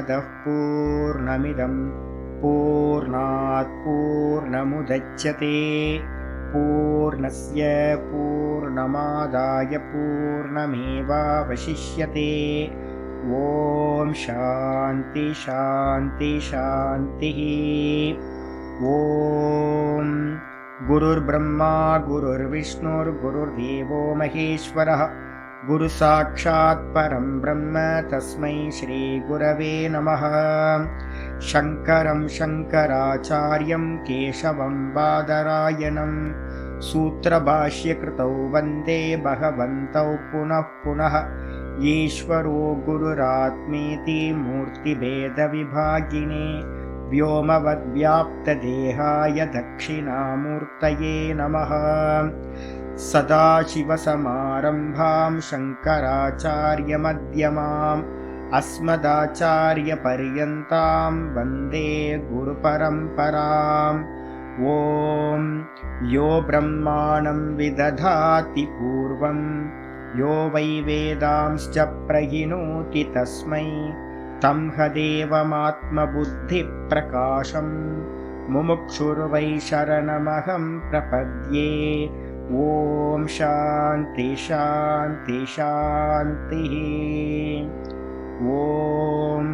पूर्णमदः पूर्णमिदं पूर्णात् पूर्णमुदच्यते पूर्णस्य पूर्णमादाय पूर्णमेवावशिष्यते। ॐ शान्ति शान्ति शान्तिः। ॐ गुरुर्ब्रह्मा गुरुर्विष्णुर्गुरुर्देवो महेश्वरः गुरुसाक्षात् परं ब्रह्म तस्मै श्रीगुरवे नमः। शङ्करं शङ्कराचार्यं केशवं बादरायणं सूत्रभाष्यकृतौ वन्दे भगवन्तौ पुनः पुनः। ईश्वरो गुरुरात्मेति मूर्तिभेदविभागिने व्योमवद्व्याप्तदेहाय दक्षिणामूर्तये नमः। सदाशिवसमारम्भां शङ्कराचार्यमध्यमाम् अस्मदाचार्यपर्यन्तां वन्दे गुरुपरम्पराम्। ॐ यो ब्रह्माणं विदधाति पूर्वं यो वै वेदांश्च प्रहिणोति तस्मै तं हदेवमात्मबुद्धिप्रकाशं मुमुक्षुर्वै शरणमहं प्रपद्ये। ॐ शान्ति शान्ति शान्तिः। ॐ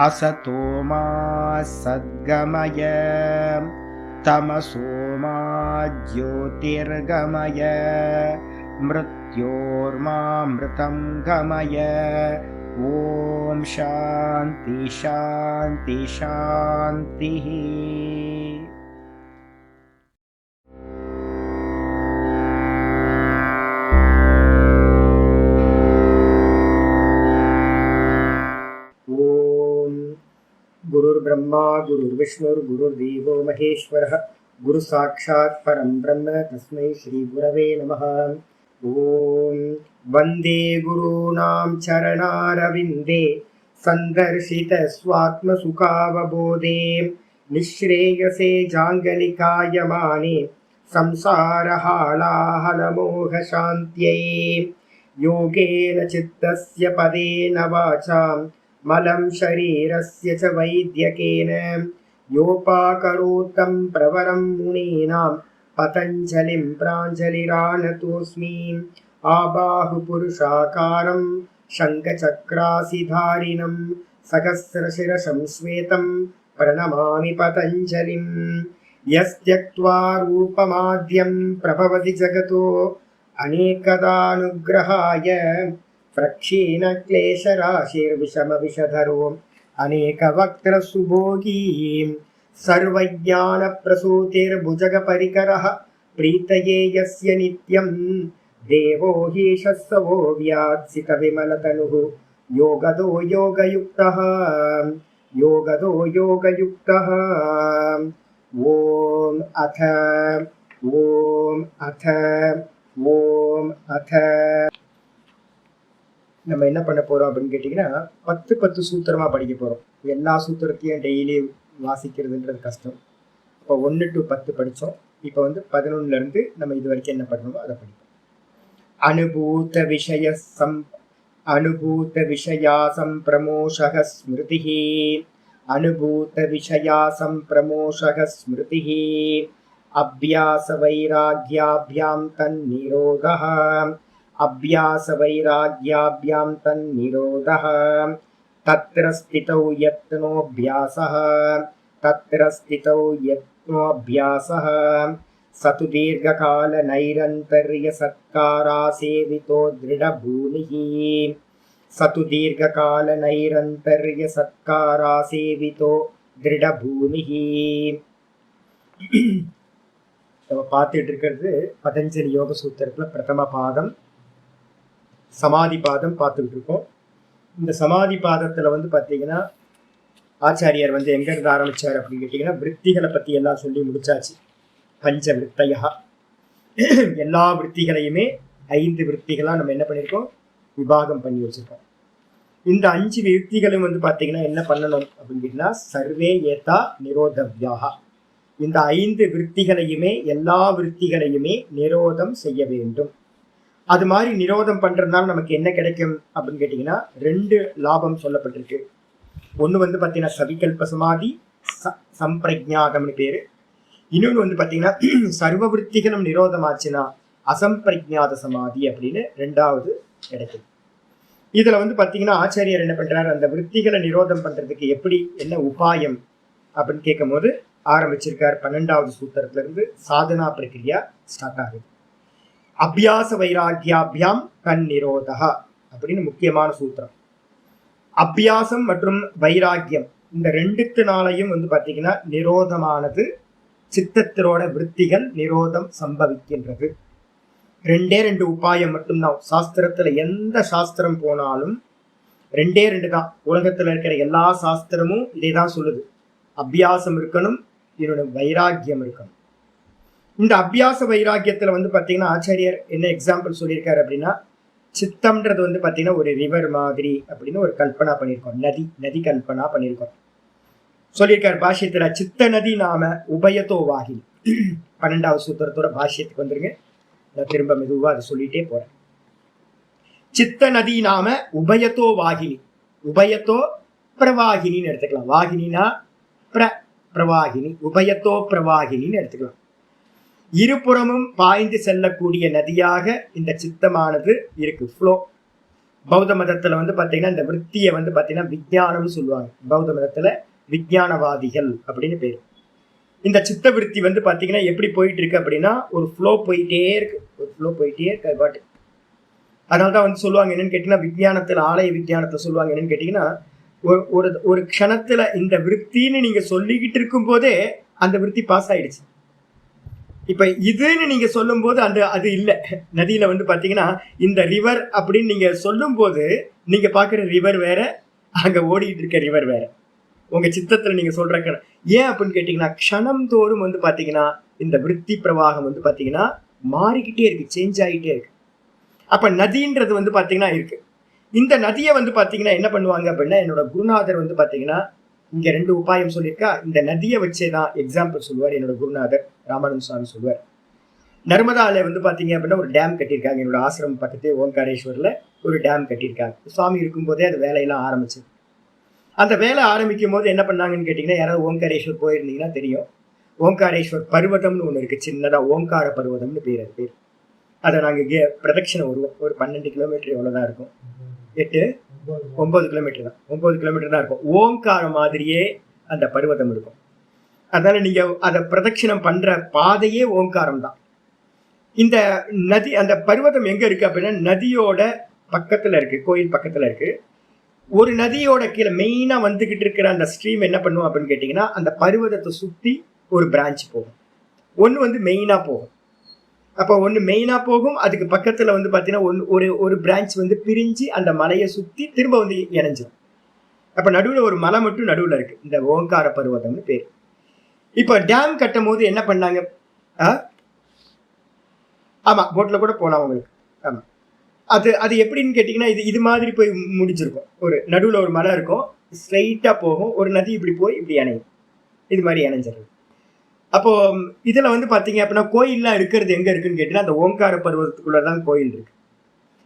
असतो मा सद्गमय तमसो मा ज्योतिर्गमय मृत्योर्मामृतं गमय। ॐ शान्ति शान्ति शान्तिः। गुरुर्ब्रह्मा गुरुर्विष्णुर्गुरुर्देवो महेश्वरः गुरुसाक्षात् परं ब्रह्म तस्मै श्रीगुरवे नमः। ॐ वन्दे गुरूणां चरणारविन्दे सन्दर्शितस्वात्मसुखावबोधे निःश्रेयसे जाङ्गलिकायमाने संसारहालाहलमोहशान्त्यै। योगेन चित्तस्य पदेन वाचां मलं शरीरस्य च वैद्यकेन योपाकरोतं प्रवरं मुनीनां पतञ्जलिं प्राञ्जलिरानतोऽस्मि। आबाहुपुरुषाकारं शङ्खचक्रासिधारिणं सहस्रशिरसं श्वेतं प्रणमामि पतञ्जलिं। यस्त्यक्त्वा रूपमाद्यं प्रभवति जगतो अनेकदानुग्रहाय प्रक्षीणक्लेशराशिर्विषमविषधरो अनेकवक्त्रसुभोगी सर्वज्ञानप्रसूतिर्भुजगपरिकरः प्रीतये यस्य नित्यं देवो हि शस्वो व्यात्सितविमलतनुः योगदो योगयुक्तः योगदो योगयुक्तः। ॐ अथ நம்ம என்ன பண்ண போகிறோம் அப்படின்னு கேட்டிங்கன்னா 10 சூத்திரமாக படிக்க போகிறோம். எல்லா சூத்திரத்தையும் டெய்லி வாசிக்கிறதுன்றது கஷ்டம். இப்போ 1 to 10 படித்தோம். இப்போ 11லேருந்து நம்ம இது வரைக்கும் என்ன பண்ணணுமோ அதை படிப்போம். அனுபூத விஷயா சம்பிரமோஷக ஸ்மிருதிः அனுபூத விஷயா சம்பிரமோஷக ஸ்மிருதிः அபியாச வைராக்யாப்யாம் தன்னிரோதः अभ्यास वैराग्याभ्यां तन्निरोधः। तत्र स्थितौ यत्नोऽभ्यासः स तु दीर्घकाल नैरन्तर्य सत्कारासेवितो दृढभूमिः நம்ம பார்த்துட்டு இருக்கிறது பதஞ்சலி யோக சூத்திரத்தில் பிரதம பாதம் சமாதி பாதம் பார்த்துக்கிட்டு இருக்கோம். இந்த சமாதி பாதத்தில் பார்த்தீங்கன்னா ஆச்சாரியார் எங்கேருந்து ஆரம்பித்தார் அப்படின்னு கேட்டிங்கன்னா விற்த்திகளை பற்றி எல்லாம் சொல்லி முடிச்சாச்சு. பஞ்ச விற்த்தையா எல்லா விற்த்திகளையுமே 5 விற்த்திகளாக நம்ம என்ன பண்ணியிருக்கோம், விபாகம் பண்ணி வச்சுருக்கோம். இந்த 5 விற்த்திகளும் பார்த்தீங்கன்னா என்ன பண்ணணும் அப்படின்னு கேட்டிங்கன்னா சர்வே ஏதா நிரோதவ்யாக. இந்த 5 விற்த்திகளையுமே எல்லா விற்த்திகளையுமே நிரோதம் செய்ய வேண்டும். அது மாதிரி நிரோதம் பண்றதுனால நமக்கு என்ன கிடைக்கும் அப்படின்னு கேட்டீங்கன்னா 2 லாபம் சொல்லப்பட்டிருக்கு. ஒன்று வந்து பார்த்தீங்கன்னா சவிகல்ப சமாதி, சம்பிரஜாதம்னு பேரு. இன்னொன்று வந்து பார்த்தீங்கன்னா சர்வ விற்த்திகளும் நிரோதமாச்சுன்னா அசம்பிரஜாத சமாதி அப்படின்னு ரெண்டாவது கிடைக்குது. இதுல வந்து பார்த்தீங்கன்னா ஆச்சாரியர் என்ன பண்றாரு, அந்த விற்த்திகளை நிரோதம் பண்றதுக்கு எப்படி என்ன உபாயம் அப்படின்னு கேட்கும் போது ஆரம்பிச்சிருக்கார். 12வது சூத்திரத்துல இருந்து சாதனா பிரக்ரியா ஸ்டார்ட் ஆகுது. அபியாச வைராகியாபியாம் தன் நிரோதா அப்படின்னு முக்கியமான சூத்திரம். அபியாசம் மற்றும் வைராக்கியம் இந்த ரெண்டுத்தினாலையும் வந்து பார்த்தீங்கன்னா நிரோதமானது, சித்தத்தினோட விற்த்திகள் நிரோதம் சம்பவிக்கின்றது. ரெண்டே ரெண்டு உபாயம் மட்டும்தான். சாஸ்திரத்துல எந்த சாஸ்திரம் போனாலும் ரெண்டே ரெண்டு தான். உலகத்துல இருக்கிற எல்லா சாஸ்திரமும் இதே தான் சொல்லுது. அபியாசம் இருக்கணும், இதோட வைராக்கியம் இருக்கணும். இந்த அபியாச வைராக்கியத்துல வந்து பார்த்தீங்கன்னா ஆச்சாரியர் என்ன எக்ஸாம்பிள் சொல்லியிருக்காரு அப்படின்னா, சித்தம்ன்றது வந்து பார்த்தீங்கன்னா ஒரு ரிவர் மாதிரி அப்படின்னு ஒரு கல்பனா பண்ணியிருக்கோம். நதி கல்பனா பண்ணியிருக்கோம். சொல்லியிருக்காரு பாஷ்யத்துல, சித்த நதி நாம உபயத்தோ வாகினி. 12வது சூத்திரத்தோட பாஷ்யத்துக்கு வந்துருங்க. நான் திரும்ப மெதுவா அதை சொல்லிட்டே போறேன். சித்த நதி நாம உபயத்தோ வாகினி, உபயத்தோ பிரவாகினின்னு எடுத்துக்கலாம். வாகினா பிரவாகினி, உபயத்தோ பிரவாகினின்னு எடுத்துக்கலாம். இருபுறமும் பாய்ந்து செல்லக்கூடிய நதியாக இந்த சித்தமானது இருக்கு. ஃப்ளோ. பௌத்த மதத்துல வந்து பாத்தீங்கன்னா இந்த விற்த்தியை வந்து பாத்தீங்கன்னா விஞ்ஞானம்னு சொல்லுவாங்க. பௌத்த மதத்துல விஞ்ஞானவாதிகள் அப்படின்னு பேரு. இந்த சித்த விற்பி வந்து பாத்தீங்கன்னா எப்படி போயிட்டு இருக்கு அப்படின்னா ஒரு ஃப்ளோ போயிட்டே இருக்கு, ஒரு ஃப்ளோ போயிட்டே இருக்கு பாட்டு. அதனால்தான் வந்து சொல்லுவாங்க என்னன்னு கேட்டீங்கன்னா, விஞ்ஞானத்துல ஆலய விஞ்ஞானத்துல சொல்லுவாங்க என்னன்னு கேட்டீங்கன்னா, ஒரு ஒரு க்ஷணத்துல இந்த விற்த்தின்னு நீங்க சொல்லிக்கிட்டு இருக்கும் போதே அந்த விற்பி பாஸ் ஆயிடுச்சு. இப்ப இதுன்னு நீங்க சொல்லும் போது அது இல்ல. நதியில வந்து பாத்தீங்கன்னா இந்த ரிவர் அப்படின்னு நீங்க சொல்லும் போது நீங்க பாக்குற ரிவர் வேற, அங்க ஓடிட்டு இருக்க ரிவர் வேற. உங்க சித்தத்துல நீங்க சொல்ற ஏன் அப்படின்னு கேட்டீங்கன்னா, க்ஷணம் தோறும் வந்து பாத்தீங்கன்னா இந்த விற்பி பிரவாகம் வந்து பாத்தீங்கன்னா மாறிக்கிட்டே இருக்கு, சேஞ்ச் ஆகிட்டே இருக்கு. அப்ப நதின்றது வந்து பாத்தீங்கன்னா இருக்கு. இந்த நதியை வந்து பாத்தீங்கன்னா என்ன பண்ணுவாங்க அப்படின்னா, என்னோட குருநாதர் வந்து பாத்தீங்கன்னா இங்க ரெண்டு உபாயம் சொல்லியிருக்கா. இந்த நதியை வச்சேதான் எக்ஸாம்பிள் சொல்லுவார் என்னோட குருநாதர் ராமானந்த சுவாமி சொல்லுவார். நர்மதால வந்து பாத்தீங்க அப்படின்னா ஒரு டேம் கட்டியிருக்காங்க. என்னோட ஆசிரமம் பக்கத்து ஓங்காரேஸ்வரில் ஒரு டேம் கட்டியிருக்காங்க. சுவாமி இருக்கும்போதே அது வேலையெல்லாம் ஆரம்பிச்சது. அந்த வேலை ஆரம்பிக்கும் போது என்ன பண்ணாங்கன்னு கேட்டீங்கன்னா, யாராவது ஓங்காரேஸ்வர் போயிருந்தீங்கன்னா தெரியும். ஓங்காரேஸ்வர் பர்வதம்னு ஒன்று இருக்கு, சின்னதா ஓங்கார பர்வதம்னு பேர். அது பேர். அதை நாங்கள் பிரதட்சணை வருவோம். ஒரு 12 கிலோமீட்டர் எவ்வளோதான் இருக்கும், 9 கிலோமீட்டர் தான், 9 கிலோமீட்டர் தான் இருக்கும். ஓங்காரம் மாதிரியே அந்த பர்வதம் இருக்கும். அதனால நீங்க அதை பிரதட்சிணம் பண்ற பாதையே ஓங்காரம் தான். இந்த நதி, அந்த பர்வதம் எங்க இருக்கு அப்படின்னா நதியோட பக்கத்துல இருக்கு, கோயில் பக்கத்துல இருக்கு. ஒரு நதியோட கீழே மெயினா வந்துகிட்டு இருக்கிற அந்த ஸ்ட்ரீம் என்ன பண்ணுவோம் அப்படின்னு கேட்டீங்கன்னா, அந்த பர்வதத்தை சுத்தி ஒரு பிரான்ச் போகும். ஒன்று வந்து மெயினா போகும். அப்போ ஒன்று மெயினா போகும், அதுக்கு பக்கத்துல வந்து பாத்தீங்கன்னா ஒரு பிரான்ச் வந்து பிரிஞ்சு அந்த மலையை சுத்தி திரும்ப வந்து இணைஞ்சிடும். அப்ப நடுவுல ஒரு மலை மட்டும் நடுவுல இருக்கு, இந்த ஓங்கார பர்வதம்னு பேர். இப்ப டேம் கட்டும் போது என்ன பண்ணாங்க, ஆமா போட்ல கூட போலாம் உங்களுக்கு. ஆமா, அது எப்படின்னு கேட்டீங்கன்னா, இது மாதிரி போய் முடிஞ்சிருக்கும். ஒரு நடுவுல ஒரு மலை இருக்கும், ஸ்ட்ரைட்டா போகும், ஒரு நதி இப்படி போய் இப்படி இணையும், இது மாதிரி இணைஞ்சிருக்கு. அப்போ இதுல வந்து பாத்தீங்க அப்படின்னா கோயில்லாம் இருக்கிறது எங்க இருக்குன்னு கேட்டீங்கன்னா, அந்த ஓங்கார பர்வதத்துக்குள்ளதான் கோயில் இருக்கு.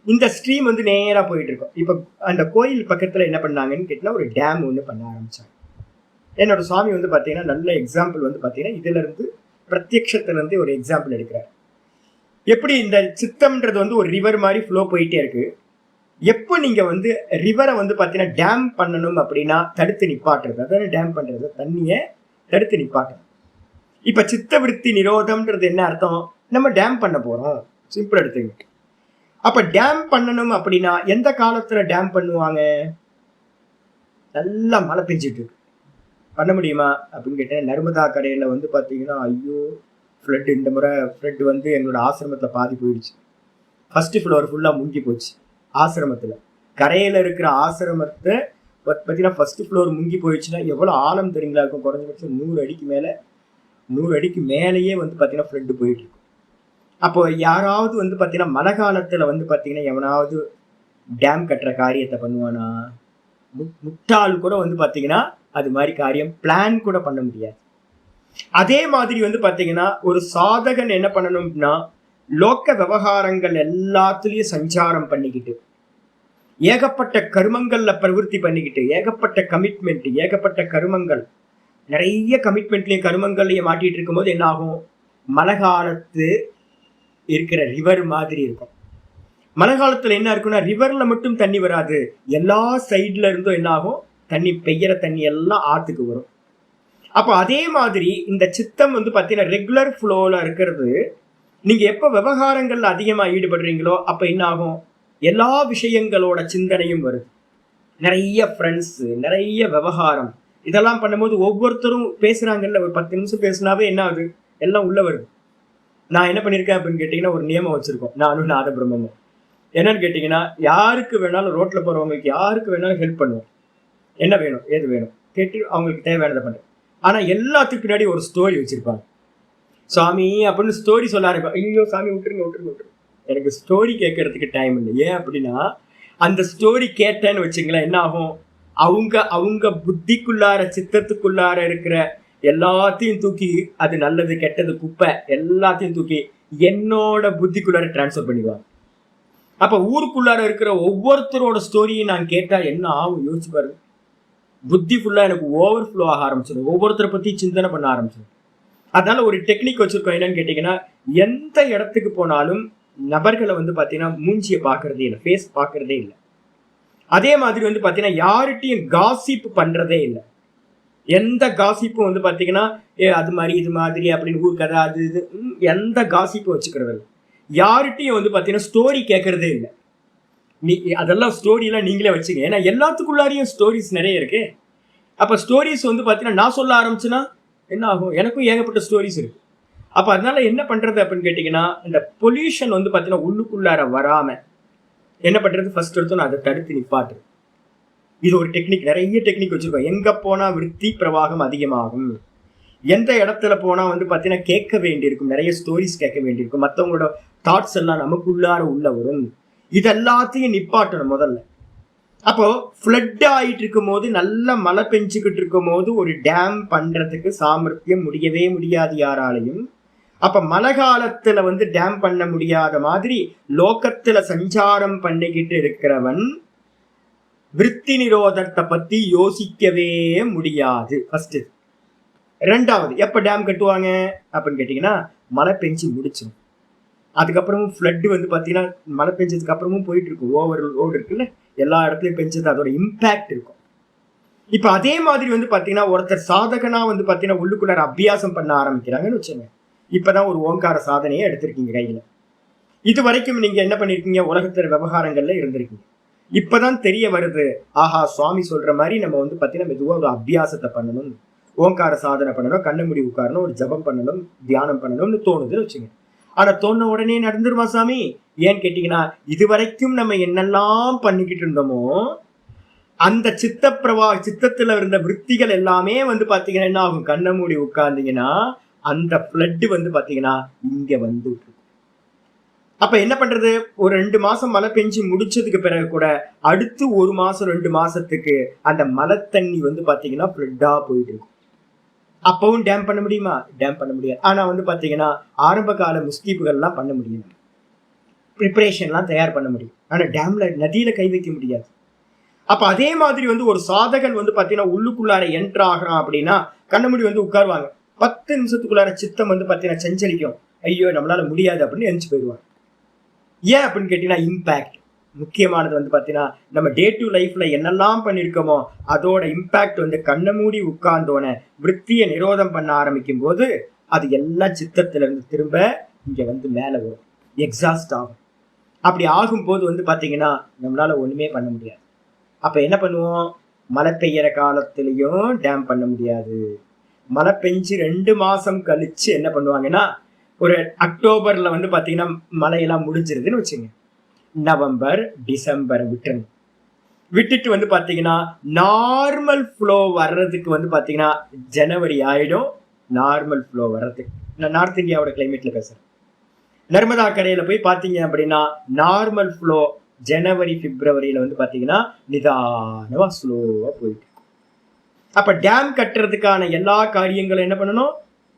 இந்த ஸ்ட்ரீம் வந்து நேரா போயிட்டு இருக்கும். இப்ப அந்த கோயில் பக்கத்துல என்ன பண்ணாங்கன்னு கேட்டீங்கன்னா, ஒரு டேம் ஒண்ணு பண்ண ஆரம்பிச்சாங்க. என்னோட சுவாமி வந்து பாத்தீங்கன்னா நல்ல எக்ஸாம்பிள் வந்து பாத்தீங்கன்னா இதுல இருந்து பிரத்யக்ஷத்துல இருந்து ஒரு எக்ஸாம்பிள் எடுக்கிறார். எப்படி இந்த சித்தம்ன்றது வந்து ஒரு ரிவர் மாதிரி ஃப்ளோ போயிட்டே இருக்கு. எப்போ நீங்க வந்து ரிவரை வந்து பாத்தீங்கன்னா டேம் பண்ணணும் அப்படின்னா தடுத்து நிப்பாட்டுறது, அதாவது டேம் பண்றது, தண்ணியை தடுத்து நிப்பாட்டுறது. இப்ப சித்த விருத்தி நிரோதம்ன்றது என்ன அர்த்தம், நம்ம டேம் பண்ண போறோம், சிம்பிள் எடுத்துங்க. அப்ப டேம் பண்ணணும் அப்படின்னா எந்த காலத்துல டேம் பண்ணுவாங்க, நல்லா மழை பெஞ்சிட்டு இருக்கு, பண்ண முடியுமா அப்படின்னு கேட்டேன். நர்மதா கரையில வந்து பாத்தீங்கன்னா ஐயோ ஃப்ளட், இந்த முறை ஃப்ளட் வந்து எங்களோட ஆசிரமத்துல பாதி போயிடுச்சு. ஃபர்ஸ்ட் ஃப்ளோர் ஃபுல்லா முங்கி போச்சு. ஆசிரமத்துல கரையில இருக்கிற ஆசிரமத்தை பார்த்தீங்கன்னா ஃபர்ஸ்ட் ஃப்ளோர் முங்கி போயிடுச்சுன்னா எவ்வளவு ஆழம் தெரியுங்களா இருக்கும், குறைஞ்சபட்சம் 100 அடிக்கு மேல, 100 அடிக்கு மேலேயே வந்து பாத்தீங்கன்னா ஃப்ளட் போயிட்டு இருக்கும். அப்போ யாராவது வந்து பாத்தீங்கன்னா மழை காலத்துல வந்து பாத்தீங்கன்னா எவனாவது டேம் கட்டுற காரியத்தை பண்ணுவானா, முட்டாள் கூட வந்து பாத்தீங்கன்னா அது மாதிரி காரியம் பிளான் கூட பண்ண முடியாது. அதே மாதிரி வந்து பாத்தீங்கன்னா ஒரு சாதகன் என்ன பண்ணணும்னா லோக்க விவகாரங்கள் எல்லாத்துலயும் சஞ்சாரம் பண்ணிக்கிட்டு ஏகப்பட்ட கருமங்கள்ல பிரவருத்தி பண்ணிக்கிட்டு, ஏகப்பட்ட கமிட்மெண்ட், ஏகப்பட்ட கருமங்கள், நிறைய கமிட்மெண்ட்லயும் கருமங்கள்லயும் மாட்டிட்டு இருக்கும் போது என்ன ஆகும்? மழை காலத்து இருக்கிற ரிவர் மாதிரி இருக்கும். மழை காலத்துல என்ன இருக்குன்னா, ரிவர்ல மட்டும் தண்ணி வராது, எல்லா சைட்ல இருந்தும் என்ன ஆகும்? தண்ணி, பெய்யற தண்ணி எல்லாம் ஆத்துக்கு வரும். அப்ப அதே மாதிரி இந்த சித்தம் வந்து பாத்தீங்கன்னா ரெகுலர் ஃப்ளோல இருக்கிறது. நீங்க எப்ப விவகாரங்கள்ல அதிகமா ஈடுபடுறீங்களோ அப்ப என்ன ஆகும்? எல்லா விஷயங்களோட சிந்தனையும் வருது. நிறைய ஃப்ரெண்ட்ஸ், நிறைய விவகாரம், இதெல்லாம் பண்ணும்போது ஒவ்வொருத்தரும் பேசுறாங்கல்ல, ஒரு 10 நிமிஷம் பேசினாவே என்ன ஆகுது? எல்லாம் உள்ள வருது. நான் என்ன பண்ணிருக்கேன் அப்படின்னு கேட்டீங்கன்னா, ஒரு நியமம் வச்சிருக்கோம், நானும் நாத பிரம்மமும். என்னன்னு கேட்டீங்கன்னா, யாருக்கு வேணாலும், ரோட்ல போறவங்களுக்கு யாருக்கு வேணாலும் ஹெல்ப் பண்ணுவோம். என்ன வேணும், ஏது வேணும் கேட்டு அவங்களுக்கு தேவையானதை பண்றேன். ஆனா எல்லாத்துக்கு பின்னாடி ஒரு ஸ்டோரி வச்சிருப்பாங்க. சாமி அப்படின்னு ஸ்டோரி சொல்ல ஆரம்பிப்பா. ஐயோ சாமி விட்டுருங்க விட்டுருங்க விட்டுருங்க, எனக்கு ஸ்டோரி கேட்கறதுக்கு டைம் இல்லை. ஏன் அப்படின்னா, அந்த ஸ்டோரி கேட்டேன்னு வச்சுங்களேன், என்ன ஆகும்? அவங்க அவங்க புத்திக்குள்ளார, சித்தத்துக்குள்ளார இருக்கிற எல்லாத்தையும் தூக்கி, அது நல்லது கெட்டது குப்பை எல்லாத்தையும் தூக்கி என்னோட புத்திக்குள்ளார டிரான்ஸ்ஃபர் பண்ணிடுவாங்க. அப்ப ஊருக்குள்ளார இருக்கிற ஒவ்வொருத்தரோட ஸ்டோரியும் நான் கேட்டா என்ன ஆகும் யோசிச்சு பாருங்க. புத்தி ஃபுல்லா எனக்கு ஓவர் ஃப்ளோ ஆக ஆரம்பிச்சிடும், ஒவ்வொருத்தரை பத்தி சிந்தனை பண்ண ஆரம்பிச்சிடும். அதனால ஒரு டெக்னிக் வச்சிருக்கோம். என்னன்னு கேட்டீங்கன்னா, எந்த இடத்துக்கு போனாலும் நபர்களை வந்து பாத்தீங்கன்னா மூஞ்சியை பாக்குறதே இல்லை, ஃபேஸ் பாக்குறதே இல்லை. அதே மாதிரி வந்து பாத்தீங்கன்னா யார்கிட்டையும் காசிப் பண்றதே இல்லை. எந்த காசிப்பும் வந்து பாத்தீங்கன்னா அது மாதிரி இது மாதிரி அப்படின்னு ஊர் கதை அது இது எந்த காசிப்பும் வச்சுக்கிறது இல்லை. யார்கிட்டையும் வந்து பாத்தீங்கன்னா ஸ்டோரி கேட்கறதே இல்லை. அதெல்லாம் ஸ்டோரியெல்லாம் நீங்களே வச்சுங்க. ஏன்னா எல்லாத்துக்குள்ளாரையும் ஸ்டோரிஸ் நிறைய இருக்கு. அப்ப ஸ்டோரிஸ் வந்து பாத்தீங்கன்னா நான் சொல்ல ஆரம்பிச்சுன்னா என்ன ஆகும்? எனக்கும் ஏகப்பட்ட ஸ்டோரிஸ் இருக்கு. அப்ப அதனால என்ன பண்றது அப்படின்னு கேட்டீங்கன்னா, இந்த பொல்யூஷன் வந்து பாத்தீங்கன்னா உள்ளுக்குள்ளார வராம என்ன பண்றது? ஃபர்ஸ்ட் எடுத்து அதை தடுத்து நிப்பாட்டுறது. இது ஒரு டெக்னிக், நிறைய டெக்னிக் வச்சிருக்கோம். எங்க போனா விருத்தி பிரவாகம் அதிகமாகும், எந்த இடத்துல போனா வந்து பாத்தீங்கன்னா கேட்க வேண்டியிருக்கும், நிறைய ஸ்டோரிஸ் கேட்க வேண்டியிருக்கும், மற்றவங்களோட தாட்ஸ் எல்லாம் நமக்குள்ளார உள்ள வரும். இதெல்லாத்தையும் நிப்பாட்டணும் முதல்ல. அப்போ ஃப்ளட் ஆயிட்டு இருக்கும் போது, நல்ல மழை பெஞ்சுக்கிட்டு இருக்கும் போது ஒரு டேம் பண்றதுக்கு சாமர்த்தியம் முடியவே முடியாது யாராலையும். அப்ப மழை காலத்துல வந்து டேம் பண்ண முடியாத மாதிரி லோகத்துல சஞ்சாரம் பண்ணிக்கிட்டு இருக்கிறவன் விருத்தி நிரோதத்தை பத்தி யோசிக்கவே முடியாது. ஃபர்ஸ்ட். ரெண்டாவது, எப்ப டேம் கட்டுவாங்க அப்படின்னு கேட்டீங்கன்னா, மழை பெஞ்சு முடிச்சிடும். அதுக்கப்புறமும் ஃப்ளட் வந்து பாத்தீங்கன்னா மழை பெஞ்சதுக்கு அப்புறமும் போயிட்டு இருக்கும், ஓவர் லோடு இருக்குல்ல, எல்லா இடத்துலயும் பெஞ்சது, அதோட இம்பாக்ட் இருக்கும். இப்ப அதே மாதிரி வந்து பாத்தீங்கன்னா ஒருத்தர் சாதகனா வந்து பாத்தீங்கன்னா உள்ளுக்குள்ளார அபியாசம் பண்ண ஆரம்பிக்கிறாங்கன்னு வச்சுங்க. இப்பதான் ஒரு ஓங்கார சாதனையை எடுத்திருக்கீங்க கையில. இது வரைக்கும் நீங்க என்ன பண்ணிருக்கீங்க? உலகத்திற விவகாரங்கள்ல இருந்திருக்கீங்க. இப்பதான் தெரிய வருது, ஆஹா சுவாமி சொல்ற மாதிரி நம்ம வந்து பாத்தீங்கன்னா மெதுவா ஒரு அபியாசத்தை பண்ணணும், ஓங்கார சாதனை பண்ணணும், கண்ண மூடி உட்காரணும், ஒரு ஜபம் பண்ணணும், தியானம் பண்ணணும்னு தோணுதுன்னு வச்சுங்க. ஆனா தோணுன உடனே நடந்துருமா சாமி? ஏன்னு கேட்டீங்கன்னா, இது வரைக்கும் நம்ம என்னெல்லாம் பண்ணிக்கிட்டு இருந்தோமோ அந்த சித்தத்துல இருந்த விற்த்திகள் எல்லாமே வந்து பாத்தீங்கன்னா என்ன ஆகும்? கண்ண மூடி உட்கார்ந்தீங்கன்னா அந்த பிளட் வந்து பாத்தீங்கன்னா இங்க வந்து. அப்ப என்ன பண்றது? ஒரு 2 மாசம் மழை பெஞ்சு முடிச்சதுக்கு பிறகு கூட அடுத்து 1 மாசம் 2 மாசத்துக்கு அந்த மழை தண்ணி வந்து பாத்தீங்கன்னா பிளட்டா போயிட்டு இருக்கும். அப்பவும் டேம் பண்ண முடியுமா? டேம் பண்ண முடியாது. ஆனா வந்து பாத்தீங்கன்னா ஆரம்ப கால முஸ்தீப்புகள் எல்லாம் பண்ண முடியும், ப்ரிப்பரேஷன் எல்லாம் தயார் பண்ண முடியும். ஆனா டேம்ல, நதியில கை வைக்க முடியாது. அப்ப அதே மாதிரி வந்து ஒரு சாதகன் வந்து பாத்தீங்கன்னா உள்ளுக்குள்ளார என்ட்ரு ஆகிறான் அப்படின்னா கண்ணமுடி வந்து உட்காருவாங்க. 10 நிமிஷத்துக்குள்ளார சித்தம் வந்து பாத்தீங்கன்னா செஞ்சலிக்கும், ஐயோ நம்மளால முடியாது அப்படின்னு எழுந்து போயிடுவாங்க. ஏன் அப்படின்னு கேட்டீங்கன்னா இம்பாக்ட் முக்கியமானது. வந்து பாத்தீங்கன்னா நம்ம டே டு லைஃப்ல என்னெல்லாம் பண்ணிருக்கோமோ அதோட இம்பாக்ட் வந்து கண்ண மூடி உட்கார்ந்தோன விற்த்திய நிரோதம் பண்ண ஆரம்பிக்கும் போது அது எல்லாம் சித்தத்துல இருந்து திரும்ப இங்க வந்து மேல வரும், எக்ஸாஸ்ட் ஆகும். அப்படி ஆகும் போது வந்து பாத்தீங்கன்னா நம்மளால ஒண்ணுமே பண்ண முடியாது. அப்ப என்ன பண்ணுவோம்? மழை பெய்யற காலத்திலையும் டேம் பண்ண முடியாது. மழை பெஞ்சு 2 மாசம் கழிச்சு என்ன பண்ணுவாங்கன்னா, ஒரு அக்டோபர்ல வந்து பாத்தீங்கன்னா மழையெல்லாம் முடிஞ்சிருதுன்னு வச்சுங்க. நவம்பர் டிசம்பர் விட்டுருங்க. விட்டுட்டு வந்து பாத்தீங்கன்னா நார்மல் ஃப்ளோ வர்றதுக்கு வந்து பாத்தீங்கன்னா ஜனவரி ஆயிடும். நார்மல் ஃப்ளோ வர்றதுக்கு நான் நார்த் இந்தியாவோட கிளைமேட்ல பேசுறேன். நர்மதா கரையில போய் பாத்தீங்க அப்படின்னா நார்மல் ஃப்ளோ ஜனவரி பிப்ரவரியில வந்து பாத்தீங்கன்னா நிதானமா ஸ்லோவா போயிட்டு. அப்ப டேம் கட்டுறதுக்கான எல்லா காரியங்களும் என்ன பண்ணணும்?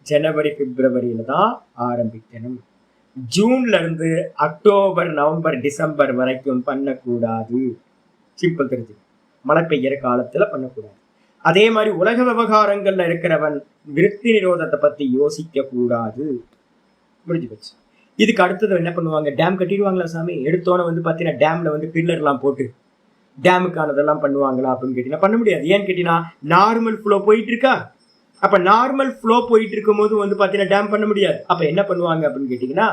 ஜனவரி பிப்ரவரியில தான் ஆரம்பிக்கணும். ஜூன்ல இருந்து அக்டோபர் நவம்பர் டிசம்பர் வரைக்கும் பண்ணக்கூடாது. சிம்பிள் தெரிஞ்சு. மழை பெய்யற காலத்துல பண்ணக்கூடாது. அதே மாதிரி உலக விவகாரங்கள்ல இருக்கிறவன் விருத்தி நிரோதத்தை பத்தி யோசிக்க கூடாது. முடிஞ்சு போச்சு. இதுக்கு அடுத்தது என்ன பண்ணுவாங்க, டேம் கட்டிடுவாங்களா சாமி, எடுத்தோன்னு வந்து பாத்தீங்கன்னா டேம்ல வந்து பில்லர்லாம் போட்டு டேமுக்கானதெல்லாம் பண்ணுவாங்களா அப்படின்னு கேட்டீங்கன்னா பண்ண முடியாது. ஏன்னு கேட்டீங்கன்னா நார்மல் ஃப்ளோ போயிட்டு இருக்கா. அப்ப நார்மல் ஃப்ளோ போயிட்டு இருக்கும் போது வந்து பாத்தீங்கன்னா டேம் பண்ண முடியாது. அப்ப என்ன பண்ணுவாங்க அப்படின்னு கேட்டீங்கன்னா,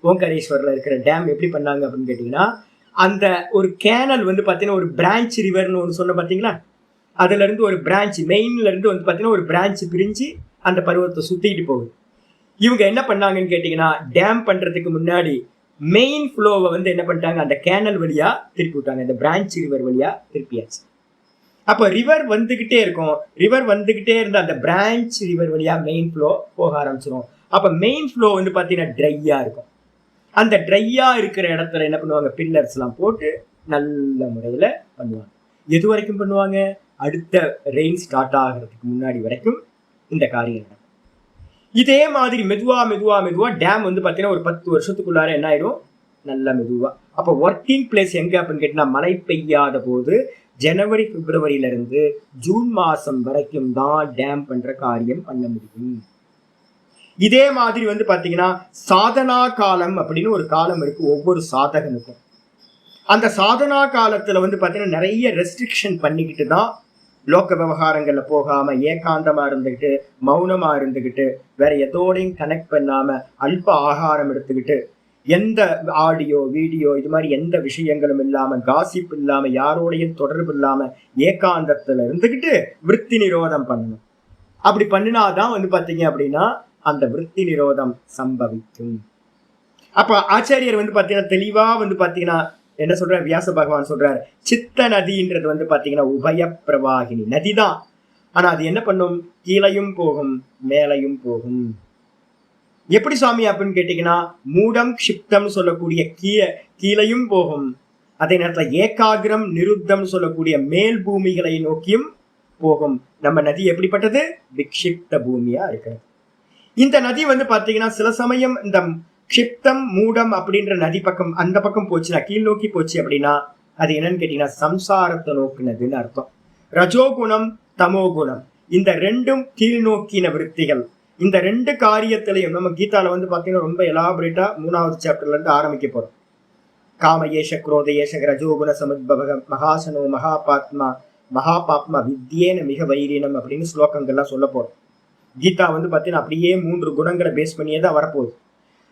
ஓங்கரேஸ்வரில் இருக்கிற டேம் எப்படி பண்ணாங்க அப்படின்னு கேட்டீங்கன்னா, அந்த ஒரு கேனல் வந்து பாத்தீங்கன்னா ஒரு பிரான்ச் ரிவர்னு ஒன்று சொன்ன பாத்தீங்களா, அதுல இருந்து ஒரு பிரான்ச் மெயின்ல இருந்து வந்து பாத்தீங்கன்னா ஒரு பிரான்ச் பிரிஞ்சு அந்த பருவத்தை சுத்திட்டு போகுது. இவங்க என்ன பண்ணாங்கன்னு கேட்டீங்கன்னா, டேம் பண்றதுக்கு முன்னாடி மெயின் ஃப்ளோவை வந்து என்ன பண்ணிட்டாங்க, அந்த கேனல் வழியா திருப்பி விட்டாங்க. இந்த பிரான்ச் ரிவர் வழியா திருப்பியாச்சு. அப்போ ரிவர் வந்துகிட்டே இருக்கும். ரிவர் வந்துகிட்டே இருந்த அந்த பிரான்ச் ரிவர் வழியா மெயின் ஃப்ளோ போக ஆரம்பிச்சிடும். அப்ப மெயின் ஃப்ளோ வந்து பாத்தீங்கன்னா ட்ரையா இருக்கும். அந்த ட்ரையா இருக்கிற இடத்துல என்ன பண்ணுவாங்க, பில்லர்ஸ் எல்லாம் போட்டு நல்ல முறையில பண்ணுவாங்க. எது வரைக்கும் பண்ணுவாங்க, அடுத்த ரெயின் ஸ்டார்ட் ஆகிறதுக்கு முன்னாடி வரைக்கும் இந்த காரியம் நடக்கும். இதே மாதிரி மெதுவா மெதுவா மெதுவா டேம் வந்து பாத்தீங்கன்னா ஒரு 10 வருஷத்துக்குள்ளார என்ன ஆயிடும், நல்ல மெதுவா. அப்ப ஒர்க்கிங் பிளேஸ் எங்க அப்படின்னு கேட்டீங்கன்னா, மழை பெய்யாத போது ஜனவரி பிப்ரவரியில இருந்து ஜூன் மாசம் வரைக்கும் தான் டேம் பண்ற காரியம் பண்ண முடியும். இதே மாதிரி வந்து பாத்தீங்கன்னா சாதனா காலம் அப்படின்னு ஒரு காலம் இருக்கு ஒவ்வொரு சாதகனுக்கும். அந்த சாதனா காலத்துல வந்து பாத்தீங்கன்னா நிறைய ரெஸ்ட்ரிக்ஷன் பண்ணிக்கிட்டு தான் லோக விவகாரங்கள்ல போகாம ஏகாந்தமா இருந்துகிட்டு மௌனமா இருந்துகிட்டு வேற எதோடையும் கனெக்ட் பண்ணாம அல்ப ஆகாரம் எடுத்துக்கிட்டு எந்த ஆடியோ வீடியோ இது மாதிரி எந்த விஷயங்களும் இல்லாம காசிப் இல்லாம யாரோடையும் தொடர்பு இல்லாம ஏகாந்தத்துல இருந்துகிட்டு விருத்தி நிரோதம் பண்ணணும். அப்படி பண்ணினாதான் வந்து பாத்தீங்க அப்படின்னா அந்த விருத்தி நிரோதம் சம்பவிக்கும். அப்ப ஆச்சாரியர் வந்து பாத்தீங்கன்னா தெளிவா வந்து பாத்தீங்கன்னா என்ன சொல்ற, வியாச பகவான் சொல்றாரு, சித்த நதின்றது வந்து பாத்தீங்கன்னா உபய பிரவாகினி நதிதான். ஆனா அது என்ன பண்ணும், கீழையும் போகும் மேலையும் போகும். எப்படி சுவாமி அப்படின்னு கேட்டீங்கன்னா, மூடம் க்ஷிப்தம் சொல்லக்கூடிய கீழையும் போகும், அதே நேரத்துல ஏகாகிரம் நிருத்தம் சொல்லக்கூடிய மேல் பூமிகளை நோக்கியும் போகும். நம்ம நதி எப்படிப்பட்டது, விக்ஷிப்த பூமியா இருக்கிறது. இந்த நதி வந்து பாத்தீங்கன்னா சில சமயம் இந்த க்ஷிப்தம் மூடம் அப்படின்ற நதி பக்கம் அந்த பக்கம் போச்சுன்னா கீழ் நோக்கி போச்சு அப்படின்னா அது என்னன்னு கேட்டீங்கன்னா சம்சாரத்தை நோக்குனதுன்னு அர்த்தம். ரஜோகுணம் தமோகுணம் இந்த ரெண்டும் கீழ் நோக்கின விருத்திகள். இந்த ரெண்டு காரியத்திலையும் நம்ம கீதால வந்து பாத்தீங்கன்னா ரொம்ப எலாபரேட்டா 3வது சாப்டர்ல இருந்து ஆரம்பிக்க போறோம். காம ஏஷ குரோத ஏஷ ரஜோகுண சமுத்பவக மகாசனோ மகாபாப்மா வித்யேன மிக வைரீனம் அப்படின்னு ஸ்லோகங்கள்லாம் சொல்ல போறோம். கீதா வந்து பாத்தீங்கன்னா அப்படியே 3 குணங்களை பேஸ் பண்ணியே தான் வரப்போகுது.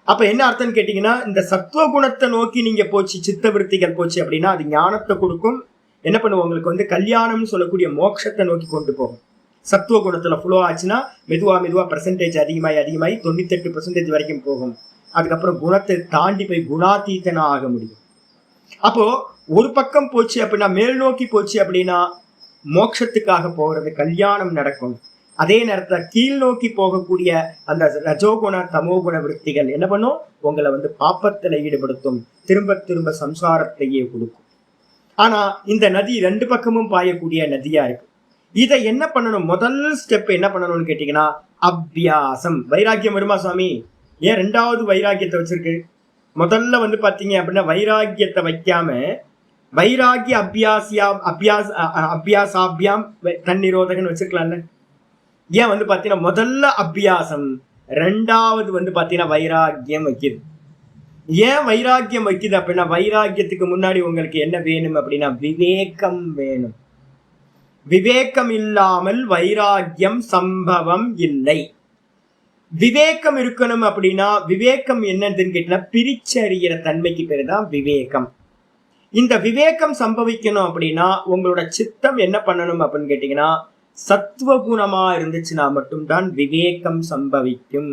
அப்ப என்ன அர்த்தம்னு கேட்டீங்கன்னா, இந்த சத்துவ குணத்தை நோக்கி நீங்க போச்சு, சித்த விருத்திகள் போச்சு அப்படின்னா அது ஞானத்தை கொடுக்கும். என்ன பண்ணுவோம், உங்களுக்கு வந்து கல்யாணம்னு சொல்லக்கூடிய மோட்சத்தை நோக்கி கொண்டு போகும். சத்துவ குணத்துல ஃப்ளோ ஆச்சுன்னா மெதுவா மெதுவா பெர்சன்டேஜ் அதிகமாகி 98% வரைக்கும் போகும். அதுக்கப்புறம் குணத்தை தாண்டி போய் குணாதீதனா ஆக முடியும். அப்போ ஒரு பக்கம் போச்சு அப்படின்னா, மேல் நோக்கி போச்சு அப்படின்னா மோட்சத்துக்காக போகிறது, கல்யாணம் நடக்கும். அதே நேரத்துல கீழ் நோக்கி போகக்கூடிய அந்த ரஜோகுண தமோகுண விருத்திகள் என்ன பண்ணும், உங்களை வந்து பாப்பத்துல ஈடுபடுத்தும், திரும்ப திரும்ப சம்சாரத்தையே கொடுக்கும். ஆனா இந்த நதி 2 பக்கமும் பாயக்கூடிய நதியா இருக்கு. இதை என்ன பண்ணணும், முதல் ஸ்டெப் என்ன பண்ணணும்னு கேட்டீங்கன்னா அபியாசம். வைராக்கியம் வருமா சுவாமி, ஏன் 2வது வைராக்கியத்தை வச்சிருக்கு? முதல்ல வந்து பாத்தீங்க அப்படின்னா வைராக்கியத்தை வைக்காம வைராக்கிய அபியாசாபியாம் தன்னிரோதகன் வச்சிருக்கலாம்ல. ஏன் வந்து பாத்தீங்கன்னா முதல்ல அபியாசம், 2வது வந்து பாத்தீங்கன்னா வைராக்கியம் வைக்குது. ஏன் வைராக்கியம் வைக்குது அப்படின்னா, வைராக்கியத்துக்கு முன்னாடி உங்களுக்கு என்ன வேணும் அப்படின்னா விவேகம் வேணும். விவேகம் இல்லாமல் வைராக்கியம் சம்பவம் இல்லை. விவேகம் இருக்கணும் அப்படின்னா, விவேகம் என்னதுன்னு கேட்டீங்கன்னா பிரிச்சறிகிற தன்மைக்கு பேரு தான் விவேகம். இந்த விவேகம் சம்பவிக்கணும் அப்படின்னா உங்களோட சித்தம் என்ன பண்ணணும் அப்படின்னு கேட்டீங்கன்னா, சத்துவகுணமா இருந்துச்சுன்னா மட்டும்தான் விவேகம் சம்பவிக்கும்.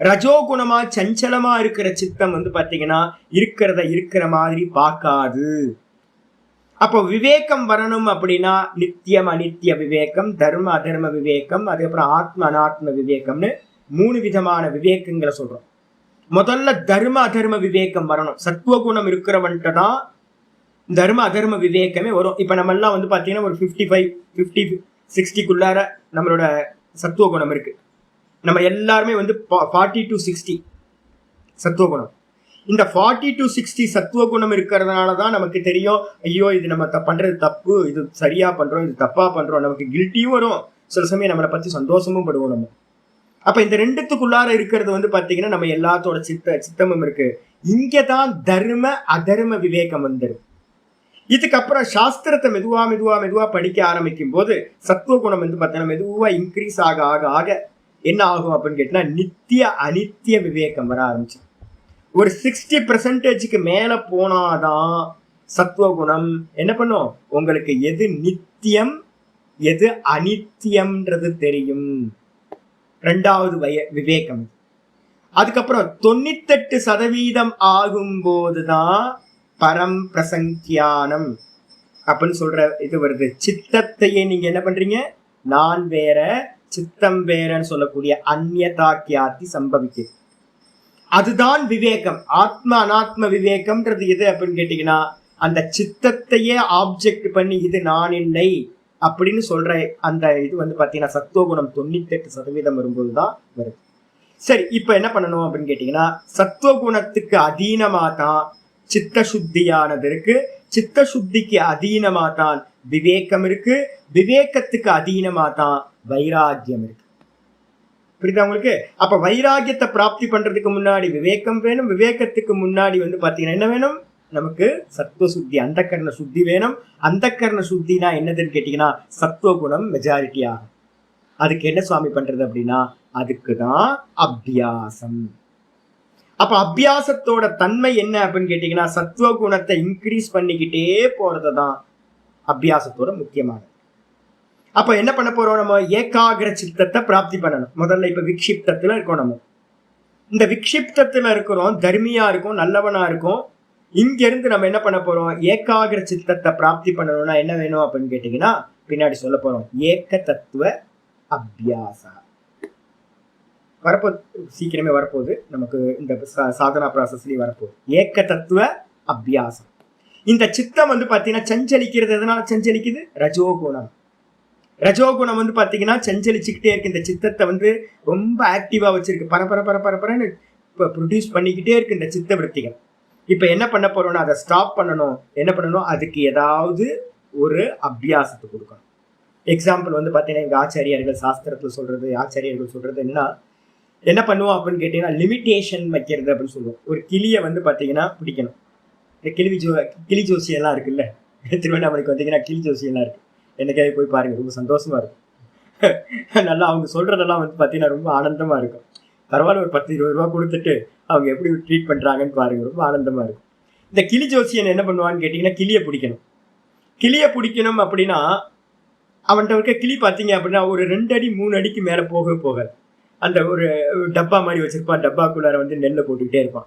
ரஜோகுணமா சஞ்சலமா இருக்கிற சித்தம் வந்து பாத்தீங்கன்னா இருக்கிறத இருக்கிற மாதிரி பார்க்காது. அப்போ விவேகம் வரணும் அப்படின்னா நித்தியம் அனித்திய விவேகம், தர்ம அதர்ம விவேகம், அதுக்கப்புறம் ஆத்ம அனாத்ம விவேகம்னு 3 விதமான விவேகங்களை சொல்றோம். முதல்ல தர்ம அதர்ம விவேகம் வரணும். சத்துவகுணம் இருக்கிறவன்ட்டு தான் தர்ம அதர்ம விவேகமே வரும். இப்ப நம்ம எல்லாம் வந்து பாத்தீங்கன்னா ஒரு 55-60 நம்மளோட சத்துவகுணம் இருக்கு. நம்ம எல்லாருமே வந்து 40 to 60 சத்துவகுணம். இந்த 40 to 60 சத்துவ குணம் இருக்கிறதுனாலதான் நமக்கு தெரியும், ஐயோ இது நம்ம பண்றது தப்பு, இது சரியா பண்றோம், இது தப்பா பண்றோம், நமக்கு கில்ட்டியும் வரும், சில சமயம் நம்மளை பத்தி சந்தோஷமும் படுவோம் நம்ம. அப்ப இந்த ரெண்டுத்துக்குள்ளார இருக்கிறது வந்து பாத்தீங்கன்னா நம்ம எல்லாத்தோட சித்தமும் இருக்கு. இங்கதான் தர்ம அதர்ம விவேகம் வந்துடும். இதுக்கப்புறம் சாஸ்திரத்தை மெதுவா மெதுவா மெதுவா படிக்க ஆரம்பிக்கும் போது சத்துவ குணம் வந்து பார்த்தீங்கன்னா மெதுவா இன்க்ரீஸ் ஆக ஆக ஆக என்ன ஆகும் அப்படின்னு கேட்டீங்கன்னா நித்திய அனித்திய விவேகம் வர ஆரம்பிச்சு. ஒரு 60% மேல போனாதான் சத்துவ குணம் என்ன பண்ணும், உங்களுக்கு எது நித்தியம் எது அனித்தியம்ன்றது தெரியும். ரெண்டாவது விவேகம். அதுக்கப்புறம் 98% ஆகும் போதுதான் பரம் பிரசங்கியானம் அப்படின்னு சொல்ற இது வருது. சித்தத்தையே நீங்க என்ன பண்றீங்க, நான் வேற சித்தம் வேறன்னு சொல்லக்கூடிய அந்நியதாக்கியாத்தி சம்பவிக்குது. அதுதான் விவேகம். ஆத்ம அனாத்ம விவேகம்ன்றது எது அப்படின்னு கேட்டீங்கன்னா, அந்த சித்தத்தையே ஆப்ஜெக்ட் பண்ணி இது நான் இல்லை அப்படின்னு சொல்ற அந்த இது வந்து பாத்தீங்கன்னா சத்துவகுணம் 98% வரும்போதுதான் வருது. சரி, இப்ப என்ன பண்ணணும் அப்படின்னு கேட்டீங்கன்னா, சத்துவகுணத்துக்கு அதீனமா தான் சித்த சுத்தியானது இருக்கு, சித்த சுத்திக்கு அதீனமா தான் விவேகம் இருக்கு, விவேகத்துக்கு அதீனமா தான் வைராகியம் இருக்கு. புரியுதா உங்களுக்கு? அப்ப வைராகியத்தை பிராப்தி பண்றதுக்கு முன்னாடி விவேகம் வேணும், விவேகத்துக்கு முன்னாடி வந்து பாத்தீங்கன்னா என்ன வேணும், நமக்கு சத்துவ சுத்தி அந்த கரண சுத்தி வேணும். அந்த கரண சுத்தினா என்னதுன்னு கேட்டீங்கன்னா சத்துவ குணம் மெஜாரிட்டி ஆகும். அதுக்கு என்ன சுவாமி பண்றது அப்படின்னா, அதுக்குதான் அபியாசம். அப்ப அபியாசத்தோட தன்மை என்ன அப்படின்னு கேட்டீங்கன்னா சத்துவ குணத்தை இன்க்ரீஸ் பண்ணிக்கிட்டே போறதுதான் அபியாசத்தோட முக்கியமானது. அப்ப என்ன பண்ண போறோம், நம்ம ஏகாகிர சித்தத்தை பிராப்தி பண்ணணும். முதல்ல இப்ப விக்ஷிப்தத்துல இருக்கோம். நம்ம இந்த விக்ஷிப்தத்துல இருக்கிறோம், தர்மியா இருக்கும், நல்லவனா இருக்கும். இங்க இருந்து நம்ம என்ன பண்ண போறோம், ஏகாகிர சித்தத்தை பிராப்தி பண்ணணும்னா என்ன வேணும் அப்படின்னு கேட்டீங்கன்னா பின்னாடி சொல்ல போறோம். ஏக தத்துவ அபியாசா வரப்போது, சீக்கிரமே வரப்போகுது, நமக்கு இந்த சாதனா ப்ராசஸ்லயும் வரப்போகுது. ஏக்க தத்துவ அபியாசம். இந்த சித்தம் வந்து பாத்தீங்கன்னா சஞ்சலிக்கிறது. எதனால சஞ்சலிக்குது, ரஜோகுணம். ரஜோகுணம் வந்து பாத்தீங்கன்னா சஞ்சலிச்சுக்கிட்டே இருக்கு. இந்த சித்தத்தை வந்து ரொம்ப ஆக்டிவா வச்சிருக்கு, பரபர பரபரன்னு ப்ரொடியூஸ் பண்ணிக்கிட்டே இருக்கு இந்த சித்த விருத்திகள். இப்ப என்ன பண்ண போறோம்னா அதை ஸ்டாப் பண்ணணும். என்ன பண்ணணும், அதுக்கு ஏதாவது ஒரு அபியாசத்தை கொடுக்கணும். எக்ஸாம்பிள் வந்து பாத்தீங்கன்னா எங்க ஆச்சாரியர்கள் சாஸ்திரத்துல சொல்றது, ஆச்சாரியர்கள் சொல்றது என்ன பண்ணுவோம் அப்படின்னு கேட்டீங்கன்னா லிமிட்டேஷன் வைக்கிறது அப்படின்னு சொல்லுவோம். ஒரு கிளியை வந்து பாத்தீங்கன்னா பிடிக்கணும். இந்த கிளி ஜோசியெல்லாம் இருக்குல்ல, திருவண்ணாமலைக்கு வந்தீங்கன்னா கிளி ஜோசியெல்லாம் இருக்கு, என்னைக்காவது போய் பாருங்க, ரொம்ப சந்தோஷமா இருக்கும். நல்லா அவங்க சொல்றதெல்லாம் வந்து பாத்தீங்கன்னா ரொம்ப ஆனந்தமா இருக்கும். பரவாயில்ல, ஒரு 10-20 ரூபா கொடுத்துட்டு அவங்க எப்படி ட்ரீட் பண்றாங்கன்னு பாருங்க, ரொம்ப ஆனந்தமா இருக்கும். இந்த கிளி ஜோசியன் என்ன பண்ணுவான்னு கேட்டீங்கன்னா கிளியை பிடிக்கணும். கிளியை பிடிக்கணும் அப்படின்னா அவன்கிட்ட இருக்க கிளி பார்த்தீங்க அப்படின்னா ஒரு 2 அடி 3 அடிக்கு மேல போகாது. அந்த ஒரு டப்பா மாதிரி வச்சிருப்பான், டப்பாக்குள்ளார வந்து நெல்லை போட்டுக்கிட்டே இருப்பான்.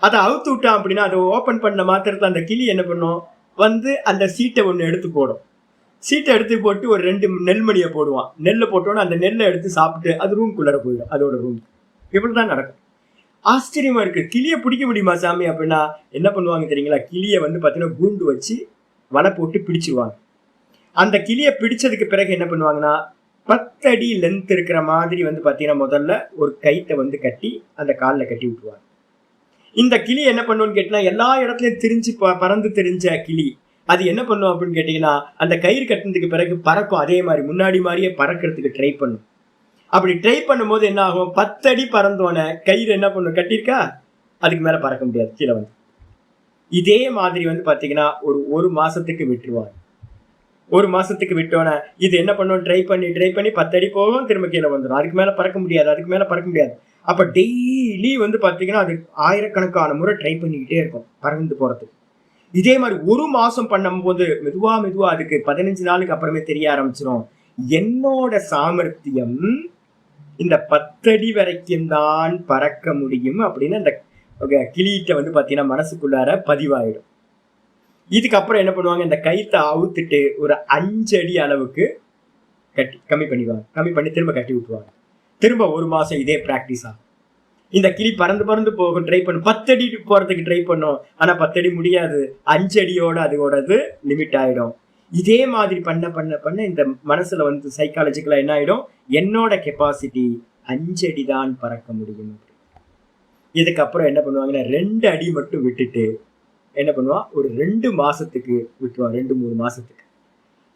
அதை அவுத்து விட்டான் அப்படின்னா அதை ஓப்பன் பண்ண மாத்திரத்தில் அந்த கிளி என்ன பண்ணும், வந்து அந்த சீட்டை ஒன்று எடுத்து போடும். சீட்டை எடுத்து போட்டு ஒரு 2 நெல்மணியை போடுவான். நெல்லை போட்டோன்னா அந்த நெல்லை எடுத்து சாப்பிட்டு அது ரூம்குள்ளார போயிடும், அதோட ரூம். இப்படிதான் நடக்கும். ஆச்சரியமா இருக்கு. கிளியை பிடிக்க முடியுமா சாமி அப்படின்னா என்ன பண்ணுவாங்க தெரியுங்களா, கிளியை வந்து பார்த்தீங்கன்னா கூண்டு வச்சு வலை போட்டு பிடிச்சிருவாங்க. அந்த கிளியை பிடிச்சதுக்கு பிறகு என்ன பண்ணுவாங்கன்னா 10 அடி லென்த் இருக்கிற மாதிரி வந்து பார்த்தீங்கன்னா முதல்ல ஒரு கைத்தை வந்து கட்டி அந்த காலில் கட்டி விட்டுருவாங்க. இந்த கிளி என்ன பண்ணுவோன்னு கேட்டீங்கன்னா எல்லா இடத்துலையும் திரிஞ்சு பறந்து தெரிஞ்ச கிளி அது என்ன பண்ணும் அப்படின்னு கேட்டீங்கன்னா அந்த கயிறு கட்டினதுக்கு பிறகு பறக்கும். அதே மாதிரி முன்னாடி மாதிரியே பறக்கிறதுக்கு ட்ரை பண்ணும். அப்படி ட்ரை பண்ணும்போது என்ன ஆகும், 10 அடி பறந்தோன்னே கயிறு என்ன பண்ணும், கட்டியிருக்கா, அதுக்கு மேலே பறக்க முடியாது, கீழே வந்து. இதே மாதிரி வந்து பார்த்தீங்கன்னா ஒரு மாசத்துக்கு விட்டுருவாங்க. 1 மாசத்துக்கு விட்டோன்னே இது என்ன பண்ணும், ட்ரை பண்ணி 10 அடி போகும், திரும்ப கீழே வந்துடும். அதுக்கு மேலே பறக்க முடியாது. அப்போ டெய்லி வந்து பார்த்தீங்கன்னா அது ஆயிரக்கணக்கான முறை ட்ரை பண்ணிக்கிட்டே இருக்கும் பறந்து போகிறதுக்கு. இதே மாதிரி 1 மாசம் பண்ணும்போது மெதுவா அதுக்கு 15 நாளுக்கு அப்புறமே தெரிய ஆரம்பிச்சிடும், என்னோட சாமர்த்தியம் இந்த 10 அடி வரைக்கும் தான் பறக்க முடியும் அப்படின்னு அந்த கிளியிட்ட வந்து பார்த்தீங்கன்னா மனசுக்குள்ளார பதிவாயிடும். இதுக்கப்புறம் என்ன பண்ணுவாங்க, இந்த கைத்தை அவுத்துட்டு ஒரு 5 அடி அளவுக்கு கம்மி பண்ணி திரும்ப கட்டி விட்டுருவாங்க. திரும்ப 1 மாசம் இதே பிராக்டிஸ் ஆகும். இந்த கிளி பறந்து போகும், ட்ரை பண்ணும், 10 அடி போறதுக்கு ட்ரை பண்ணும், ஆனா 10 அடி முடியாது, 5 அடியோட அதோடது லிமிட் ஆயிடும். இதே மாதிரி பண்ண இந்த மனசுல வந்து சைக்காலஜிக்கலா என்ன ஆயிடும், என்னோட கெப்பாசிட்டி 5 அடி தான் பறக்க முடியும். இதுக்கப்புறம் என்ன பண்ணுவாங்கன்னா 2 அடி மட்டும் விட்டுட்டு என்ன பண்ணுவான், ஒரு 2 மாசத்துக்கு விட்டுருவான், 2-3 மாசத்துக்கு.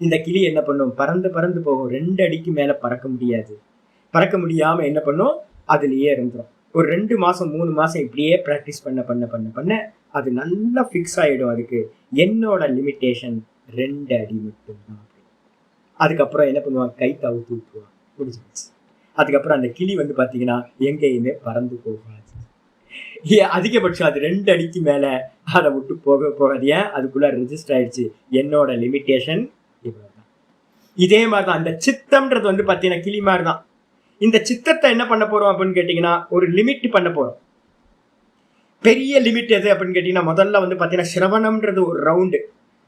இந்த கிளி என்ன பண்ணும், பறந்து பறந்து போகும். 2 அடிக்கு மேல பறக்க முடியாது. பறக்க முடியாம என்ன பண்ணும், அதுலயே இருந்துரும். ஒரு 2 மாசம் 3 மாசம் இப்படியே பிராக்டிஸ் பண்ண பண்ண பண்ண பண்ண அது நல்லா ஃபிக்ஸ் ஆயிடும். அதுக்கு என்னோட லிமிட்டேஷன் 2 அடி மட்டும்தான். அதுக்கப்புறம் என்ன பண்ணுவான், கை தவுத்து விட்டுருவான், முடிஞ்சிருச்சு. அதுக்கப்புறம் அந்த கிளி வந்து பாத்தீங்கன்னா எங்கேயுமே பறந்து போகாது. அதிகபட்சம் அது 2 அடிக்கு மேல அதை விட்டு போகாது. ஏன், அதுக்குள்ள ரெஜிஸ்டர் ஆயிடுச்சு, என்னோட லிமிட்டேஷன் இவ்வளவுதான். இதே மாதிரிதான் அந்த சித்தம்ன்றது வந்து பாத்தீங்கன்னா கிளி மாதிரிதான். இந்த சித்தத்தை என்ன பண்ண போறோம் அப்படின்னு கேட்டீங்கன்னா, ஒரு லிமிட் பண்ண போறோம். பெரிய லிமிட் எது அப்படின்னு கேட்டீங்கன்னா, முதல்ல வந்து பாத்தீங்கன்னா சிரவணம்ன்றது ஒரு ரவுண்டு.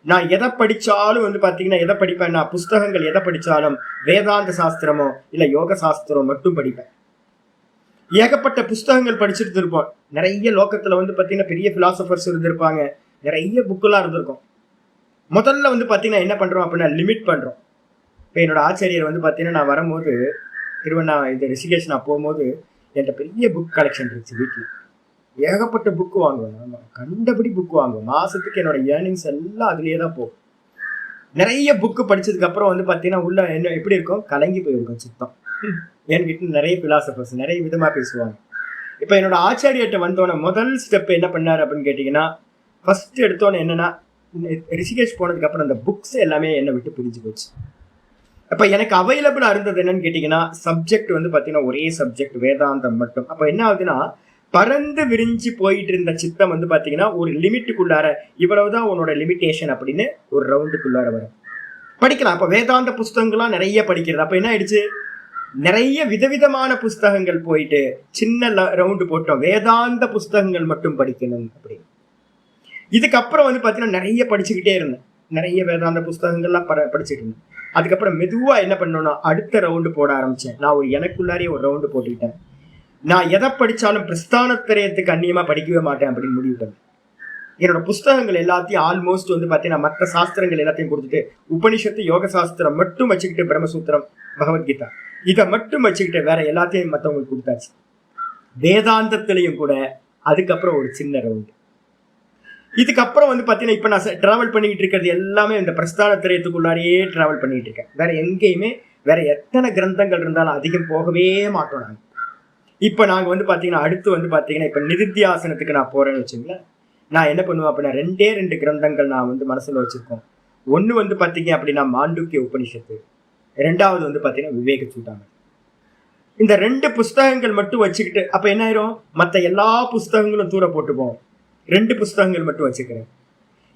நான் எதை படிச்சாலும் வந்து பாத்தீங்கன்னா, எதை படிப்பேன், நான் புஸ்தகங்கள் எதை படிச்சாலும் வேதாந்த சாஸ்திரமோ இல்ல யோக சாஸ்திரம் மட்டும் படிப்பேன். ஏகப்பட்ட புஸ்தகங்கள் படிச்சுட்டு இருப்போம். நிறைய லோகத்துல வந்து பாத்தீங்கன்னா பெரிய பிலாசபர்ஸ் இருந்திருப்பாங்க, நிறைய புக்கெல்லாம் இருந்திருக்கும். முதல்ல வந்து பாத்தீங்கன்னா என்ன பண்றோம் அப்படின்னா லிமிட் பண்றோம். இப்ப என்னோட ஆச்சாரியர் வந்து பாத்தீங்கன்னா, நான் வரும்போது இந்த ரிஷிகேஷ் நான் போகும்போது என்கிட்ட பெரிய புக் கலெக்ஷன் இருந்துச்சு. வீட்டுல ஏகப்பட்ட புக் வாங்குவேன், கண்டபடி புக் வாங்குவேன். மாசத்துக்கு என்னோட ஏர்னிங்ஸ் எல்லாம் அதுலயே தான் போகும். நிறைய புக்கு படிச்சதுக்கு அப்புறம் வந்து பாத்தீங்கன்னா உள்ள என்ன எப்படி இருக்கும், கலங்கி போயிருக்கும் சித்தம். என்கிட்ட நிறைய பிலாசபர்ஸ் நிறைய விதமா பேசுவாங்க. இப்ப என்னோட ஆச்சாரியர்கிட்ட வந்தோன்னே முதல் ஸ்டெப் என்ன பண்ணாரு அப்படின்னு கேட்டீங்கன்னா, ஃபர்ஸ்ட் எடுத்தோன்னே என்னன்னா, ரிஷிகேஷ் போனதுக்கு அப்புறம் அந்த புக்ஸ் எல்லாமே என்னை விட்டு பிரிஞ்சு போச்சு. அப்ப எனக்கு அவைலபிளா இருந்தது என்னன்னு கேட்டீங்கன்னா, சப்ஜெக்ட் வந்து பாத்தீங்கன்னா ஒரே சப்ஜெக்ட் வேதாந்தம் மட்டும். அப்ப என்ன ஆகுதுன்னா, பறந்து விரிஞ்சு போயிட்டு இருந்த சித்தம் வந்து பாத்தீங்கன்னா ஒரு லிமிட்டுக்குள்ளார, இவ்வளவுதான் உன்னோட லிமிட்டேஷன் அப்படின்னு ஒரு ரவுண்டுக்குள்ளார வரும். படிக்கலாம். அப்ப வேதாந்த புஸ்தகங்கள்லாம் நிறைய படிக்கிறது. அப்ப என்ன ஆயிடுச்சு, நிறைய விதவிதமான புஸ்தகங்கள் போயிட்டு சின்ன ரவுண்டு போட்டோம், வேதாந்த புஸ்தகங்கள் மட்டும் படிக்கணும் அப்படி. இதுக்கப்புறம் வந்து பாத்தீங்கன்னா நிறைய படிச்சுக்கிட்டே இருந்தேன், நிறைய வேதாந்த புஸ்தகங்கள்லாம் படிச்சுட்டு இருந்தேன். அதுக்கப்புறம் மெதுவா என்ன பண்ணணும்னா அடுத்த ரவுண்டு போட ஆரம்பிச்சேன். நான் எனக்குள்ளாரே ஒரு ரவுண்டு போட்டுக்கிட்டேன். நான் எதை படிச்சாலும் பிரஸ்தானத்திரயத்துக்கு அந்நியமா படிக்கவே மாட்டேன் அப்படின்னு முடிவு பண்ணேன். என்னோட புஸ்தகங்கள் எல்லாத்தையும் ஆல்மோஸ்ட் வந்து பாத்தீங்கன்னா மற்ற சாஸ்திரங்கள் எல்லாத்தையும் கொடுத்துட்டு, உபனிஷத்து யோக சாஸ்திரம் மட்டும் வச்சுக்கிட்டு, பிரம்மசூத்திரம் பகவத்கீதா இதை மட்டும் வச்சுக்கிட்டு வேற எல்லாத்தையும் மற்றவங்களுக்கு கொடுத்தாச்சு. வேதாந்தத்திலையும் கூட அதுக்கப்புறம் ஒரு சின்ன ரவுண்டு. இதுக்கப்புறம் வந்து பாத்தீங்கன்னா இப்ப நான் டிராவல் பண்ணிக்கிட்டு இருக்கிறது எல்லாமே இந்த பிரஸ்தான திரயத்துக்குள்ளாரையே டிராவல் பண்ணிட்டு இருக்கேன். வேற எங்கேயுமே வேற எத்தனை கிரந்தங்கள் இருந்தாலும் அதிகம் போகவே மாட்டோம் நாங்க. இப்ப நாங்க வந்து பாத்தீங்கன்னா அடுத்து வந்து பாத்தீங்கன்னா இப்ப நிதித்தியாசனத்துக்கு நான் போறேன்னு வச்சுங்களேன், நான் என்ன பண்ணுவேன் அப்படின்னா 2 கிரந்தங்கள் நான் வந்து மனசுல வச்சிருக்கோம். ஒண்ணு வந்து பாத்தீங்க அப்படின்னா மாண்டூக்கிய உபனிஷத்து, 2வது வந்து பாத்தீங்கன்னா விவேக சூடாமணி. இந்த 2 புஸ்தகங்கள் மட்டும் வச்சுக்கிட்டு அப்ப என்ன ஆயிரும், மத்த எல்லா புஸ்தகங்களும் தூர போட்டுப்போம், 2 புஸ்தகங்கள் மட்டும் வச்சுக்கிறேன்.